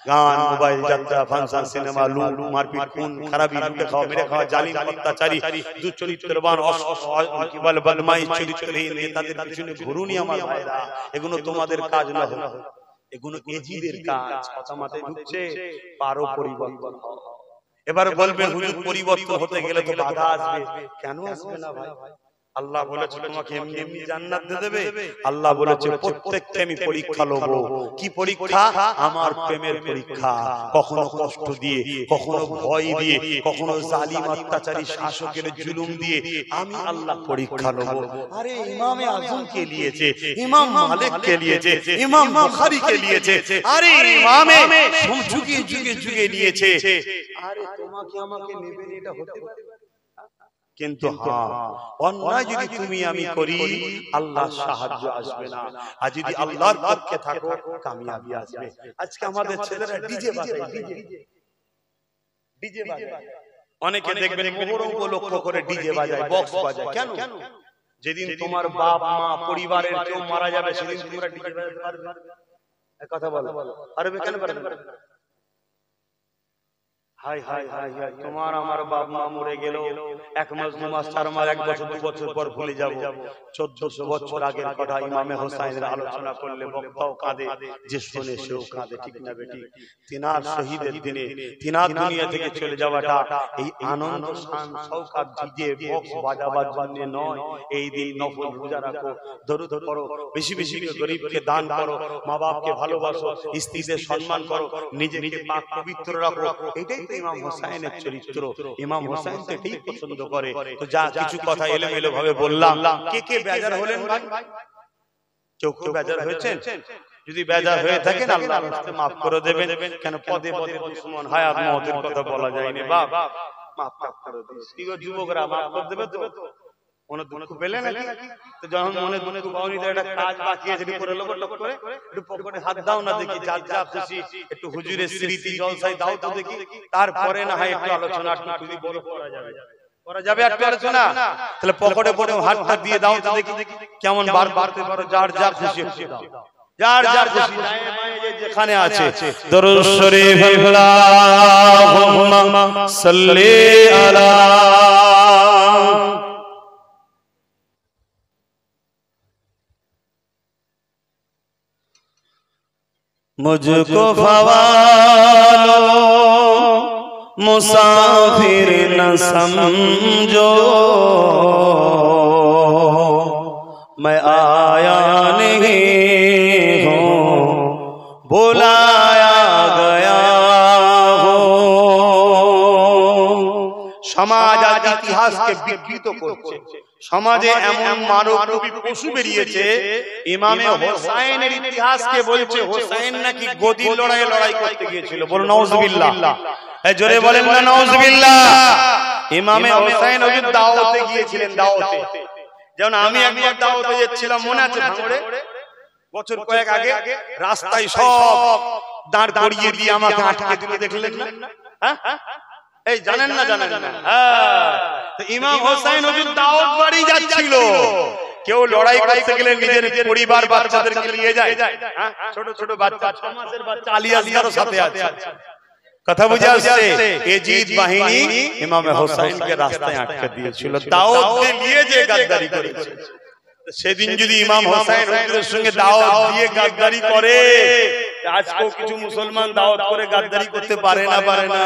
গান, মোবাইল, যাত্রা, ফাংশন, সিনেমা, লুট, মারপিট, খুন, খারাপি, লুটে খাওয়া, মেরে খাওয়া, জালিম, অত্যাচারী, দুশ্চরিত্রবান, বদমাইশ চরিত্রহীন নেতাদের পিছনে ঘুরুনি আমার ভাইরা। এগুলো তোমাদের কাজ না, এগুলো এজিদের কাজ। কথা মাথায় ঢুকছে? পারো পরিবর্তন হও। এবার বলবে হুজুর পরিবর্তন হতে গেলে তো বাধা আসবে। কেন আসবে না ভাই? আল্লাহ বলেছে তোমাকে এমনি এমনি জান্নাত দিয়ে দেবে। আল্লাহ বলেছে প্রত্যেককে আমি পরীক্ষা লব। কি পরীক্ষা? আমার প্রেমের পরীক্ষা। কখনো কষ্ট দিয়ে, কখনো ভয় দিয়ে, কখনো জালিম অত্যাচারী শাসকের জুলুম দিয়ে আমি আল্লাহ পরীক্ষা লব। আরে ইমামে আজম কে নিয়েছে, ইমাম মালিক কে নিয়েছে, ইমাম বুখারী কে নিয়েছে, আরে ইমামে যুগে যুগে যুগে নিয়েছে। আরে তোমাকে আমাকে নেবেন, এটা হতে পারে? কিন্তু হ্যাঁ, অন্যায় যদি তুমি আমি করি আল্লাহর সাহায্য আসবে না, আর যদি আল্লাহর পক্ষে থাকো কামিয়াবি আসবে। আজকে আমাদের ছেলেরা ডিজে বাজায়, ডিজে বাজায়। অনেকে দেখবেন মোহরম লক্ষ্য করে ডিজে বাজায়, বক্স বাজায়। কেন? যেদিন তোমার বাপ মা পরিবারের কেউ মারা যাবে সেদিন তোমরা ডিজে বাজাতে পারবে? কথা বলো, পারবে কেন পারবে? হাই হাই হাই হাই, তোমার আমার বাপ মা মরে গেল 1 মাস 2 মাস 4 মাস 1 বছর 2 বছর পর ভুলে যাব। 1400 বছর আগের কথা ইমামে হোসাইনের আলোচনা করলে বক্তাও কাঁদে, যে শুনে সেও কাঁদে, ঠিক না বেটি? তিনার শহীদের দিনে তিনার দুনিয়া থেকে চলে যাওয়াটা এই আনন্দ শান শওকত ডিজে বক্স বাজাবার জন্য নয়। এই দিন নফল রোজা রাখো, দরুদ পড়ো, বেশি বেশি করে গরিবকে দান করো, মা বাপকে ভালোবাসো, স্ত্রীদের সম্মান করো, নিজেকে পাক পবিত্র রাখো। এটাই ইমাম হোসেনের চরিত্র। ইমাম হোসেন তো এটাই পছন্দ করে। তো যা কিছু কথা এলোমেলো ভাবে বললাম, কে কে বেজার হলেন ভাই? কেউ কেউ বেজার হয়েছেন? যদি বেজার হয়ে থাকেন আল্লাহ রাস্তে মাফ করে দেবেন। কেন পদে পদে দুশমন হায়াত মওতের কথা বলা যায়নি। বাপ মাফ করে দিস। কি গো যুবকরা, মাফ করে দেবে তো? মনে দুঃখ পেলে নাকি? তো যখন মনে দুঃখ পাওনি তো একটা কাজ বাকি আছে, করে লোক করে একটু পকেটে হাত দাও না দেখি, যা যা খুশি একটু হুজুরের স্মৃতি জলসায় দাও তো দেখি, তারপরে না হয় একটু আলোচনা একটু যদি বড় করা যাবে, করা যাবে একটু আলোচনা। তাহলে পকেটে পড়ে হাতটা দিয়ে দাও তো দেখি কেমন বার বাড়তে পারো, যার যা খুশি দাও, যার যা খুশি যেখানে আছে। দরুদ শরীফ আল্লাহুম্মা সাল্লি আলা मुझको फवालो मुसाफिर न समझो, मैं आया नहीं हूँ बुलाया गया हूँ। সমাজ আজ ইতিহাসকে বিকৃত করছে। সমাজে এমন মানবরূপী পশু বেরিয়েছে, ইমামে হোসাইনের ইতিহাসকে বলছে হোসাইন নাকি গদির লড়াই করতে গিয়েছিল। বলো নাউজুবিল্লাহ, এই জোরে বলেন না নাউজুবিল্লাহ। ইমামে হোসাইন ওই দাওয়াতে গিয়েছিলেন, দাওয়াতে। যেমন আমি একবার দাওয়াতে যাচ্ছিলাম, মনে আছে ভাঙড়ে, বছর কয়েক আগে, রাস্তায় সব দাঁড় করিয়ে দিয়ে আমাকে আটকে দিল, দেখলেন না? হ্যাঁ, এই জানেন না? জানেন না? হ্যাঁ, তো ইমাম হোসেন হুজুর দাওয়াত বাড়ি যাচ্ছিল। কেউ লড়াই করতে গেলে নিজের পরিবার বাচ্চাদেরকে নিয়ে যায়, হ্যাঁ, ছোট ছোট বাচ্চা, 6 মাসের বাচ্চা আলী আসগারও সাথে আছে। কথা বুঝে আসছে? এজিদ বাহিনী ইমাম হোসেনকে রাস্তায় আটকে দিয়েছিল, দাওয়াত দিয়ে যে গাদ্দারি করেছে। সেদিন যদি ইমাম হোসেন হুজুরের সঙ্গে দাওয়াত দিয়ে গাদ্দারি করে, আজকেও কিছু মুসলমান দাওয়াত করে গাদ্দারি করতে পারে না? পারে না?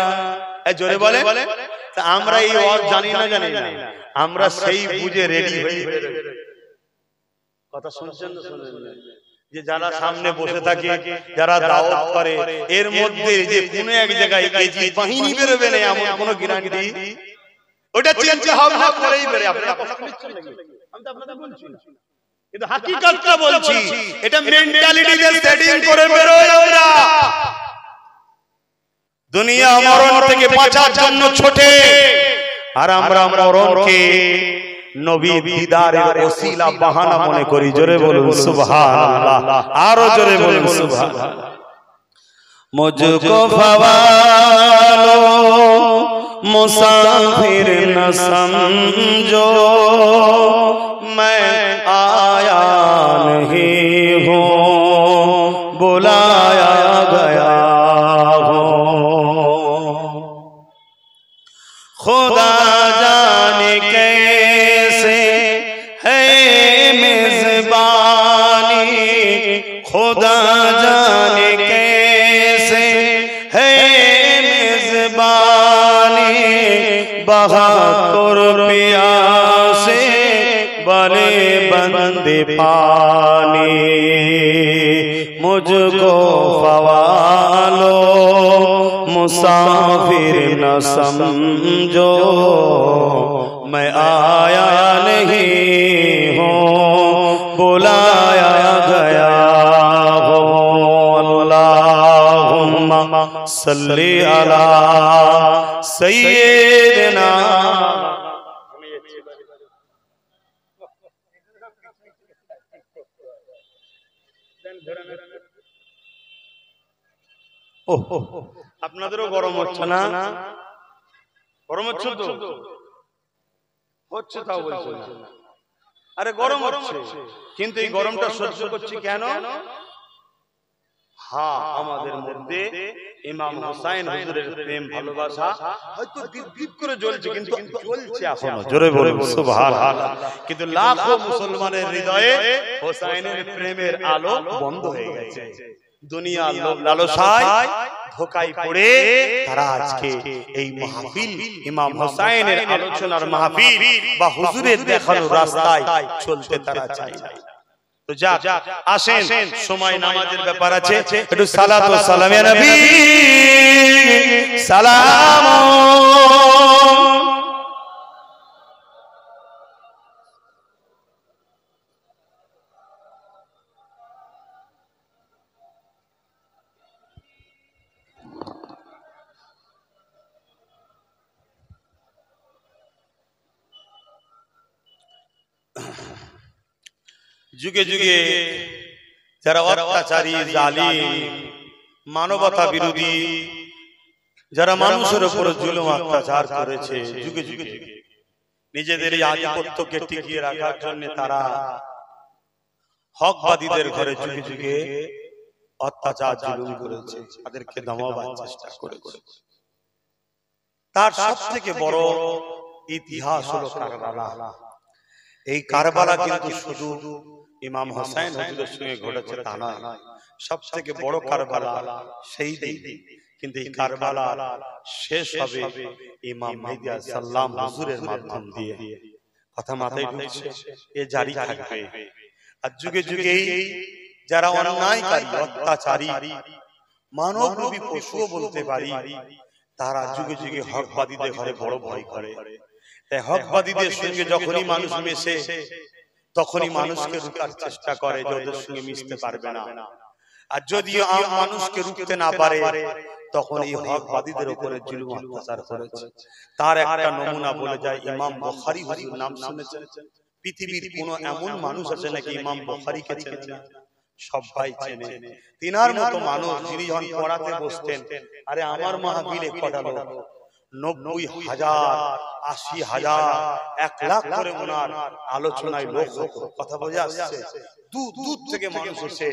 এই জোরে বলে। আমরা এই ওয়াজ জানি না, জানি না, আমরা সেই বুঝে রেডি হই। কথা শুনছেন না? শুনেন না? যে যারা সামনে বসে থাকে, যারা দাওয়াত করে, এর মধ্যে যে কোন এক জায়গায় এজিদ বাহিনী বেরোবে না এমন কোন গ্যারান্টি, ওটা চিন্তা ভাবনা করেই বেরে। আপনারা কথা শুনছেন নাকি? আমি তো আপনাদের বলছি না, কিন্তু হাকিকতটা বলছি। এটা মেন্টালিটি দিয়ে সেটিং করে বেরোই আমরা। দুনিয়া মরণ থেকে বাঁচার জন্য ছোটে, আর আমরা মরণকে নবী দিদারের ওসিলা বাহানা মনে করি। জোরে বলুন সুবহানাল্লাহ, আরো জোরে বলুন সুবহানাল্লাহ। मुझको फवालो मुसाफिर न समझो, मैं आया नहीं हूँ बुलाया गया हूँ। खुदा जाने कैसे है मेजबानी, खुदा जाने कैसे है मेजबानी, बहादुर प्यासे बने बंदे पानी। मुझको फवालो मुसाफिर न समझो, मैं आया नहीं हूँ बुलाया गया हूँ। अल्लाहुम्मा सल्ली अला सय्यिदिना। আপনাদেরও গরম হচ্ছে না? গরম হচ্ছে তো? হচ্ছে তাও বলছেন না। আরে গরম হচ্ছে, কিন্তু এই গরমটা সহ্য করছি কেন? হ্যাঁ, আমাদের মধ্যে ইমাম হুসাইন হুজুরের প্রেম ভালোবাসা হয়তো দীপ করে জ্বলছে, কিন্তু জ্বলছে এখনো। জোরে বলুন সুবহানাল্লাহ। কিন্তু লাখো মুসলমানের হৃদয়ে হুসাইনের প্রেমের আলো বন্ধ হয়ে গেছে। দুনিয়ার লোভ লালসায় ধোঁকায় পড়ে তারা আজকে এই মাহফিল, ইমাম হুসাইনের আলোচনার মাহফিল বা হুজুরের দেখানো রাস্তায় চলতে তারা চায় না। তো যাক, আসেন, সময় নামাজের ব্যাপার আছে, একটু সালাত ও সালাম ইয়া নবী সালাম। যুগে যুগে যারা অত্যাচারী, জালিম, মানবতা বিরোধী, যারা মানুষের উপর জুলুম অত্যাচার করেছে, যুগে যুগে নিজেদের এই আধিপত্যকে টিকিয়ে রাখার জন্য তারা হকবাদীদের ঘরে যুগে যুগে অত্যাচার জুলুম করেছে, তাদেরকে দমাবার চেষ্টা করেছে। তার সবথেকে বড় ইতিহাস হলো কারবালা। এই কারবালা কিন্তু শুধু ইমাম হুসাইন হুজুরের সঙ্গে ঘটেছে তা নয়, সবথেকে বড় কারবালা সেই দিন। কিন্তু এই কারবালা শেষ হবে ইমাম মেহদী সাল্লাম হুজুরের মাধ্যম দিয়ে। কথা মাথায় ঢুকছে? এ জারি থাকবে। আর যুগে যুগে যারা অন্যায়কারী, অত্যাচারী, মানবরূপী পশুও বলতে পারি, তারা যুগে যুগে হকবাদীদের ঘরে বড় ভয় করে। হকবাদীদের সঙ্গে যখনই মানুষ মেশে, তখনই মানুষকে রুখার চেষ্টা করে যে ওদের সঙ্গে মিশতে পারবে না। আর যদি মানুষকে রুখতে না পারে, তখন এই হকবাদীদের উপরে জুলুম অত্যাচার করেছে। তার একটা নমুনা বলে যায় ইমাম বুখারী হুজুর, নাম শুনেছেন? পৃথিবীর কোন এমন মানুষ আছে নাকি ইমাম বুখারীকে চেনে না? সবাই চেনে। তিনার মতো মানুষ যিনি যখন পড়াতে বসতেন, আরে আমার মাহফিলে কটা লোক 90,000, 80,000, 1 লাখ করে ওনার আলোচনায় লোক হতো। কথা বোঝা আসছে? দূর দূর থেকে মানুষ এসে,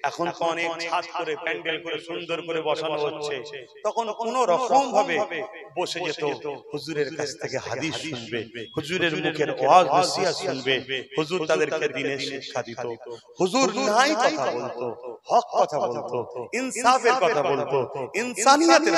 এখন তো অনেক ছাদ করে প্যান্ডেল করে সুন্দর করে বসানো হচ্ছে, তখন কোন রকম ভাবে বসে যেত, হুজুরের কাছ থেকে হাদিস শুনবে, হুজুরের মুখের ওয়াজ নসিহত শুনবে, হুজুর তাদেরকে দ্বীনের শিক্ষা দিত, হুজুর ন্যায় কথা বলতো, হক কথা বলতো, ইনসাফের কথা বলতো, ইনসানিয়তের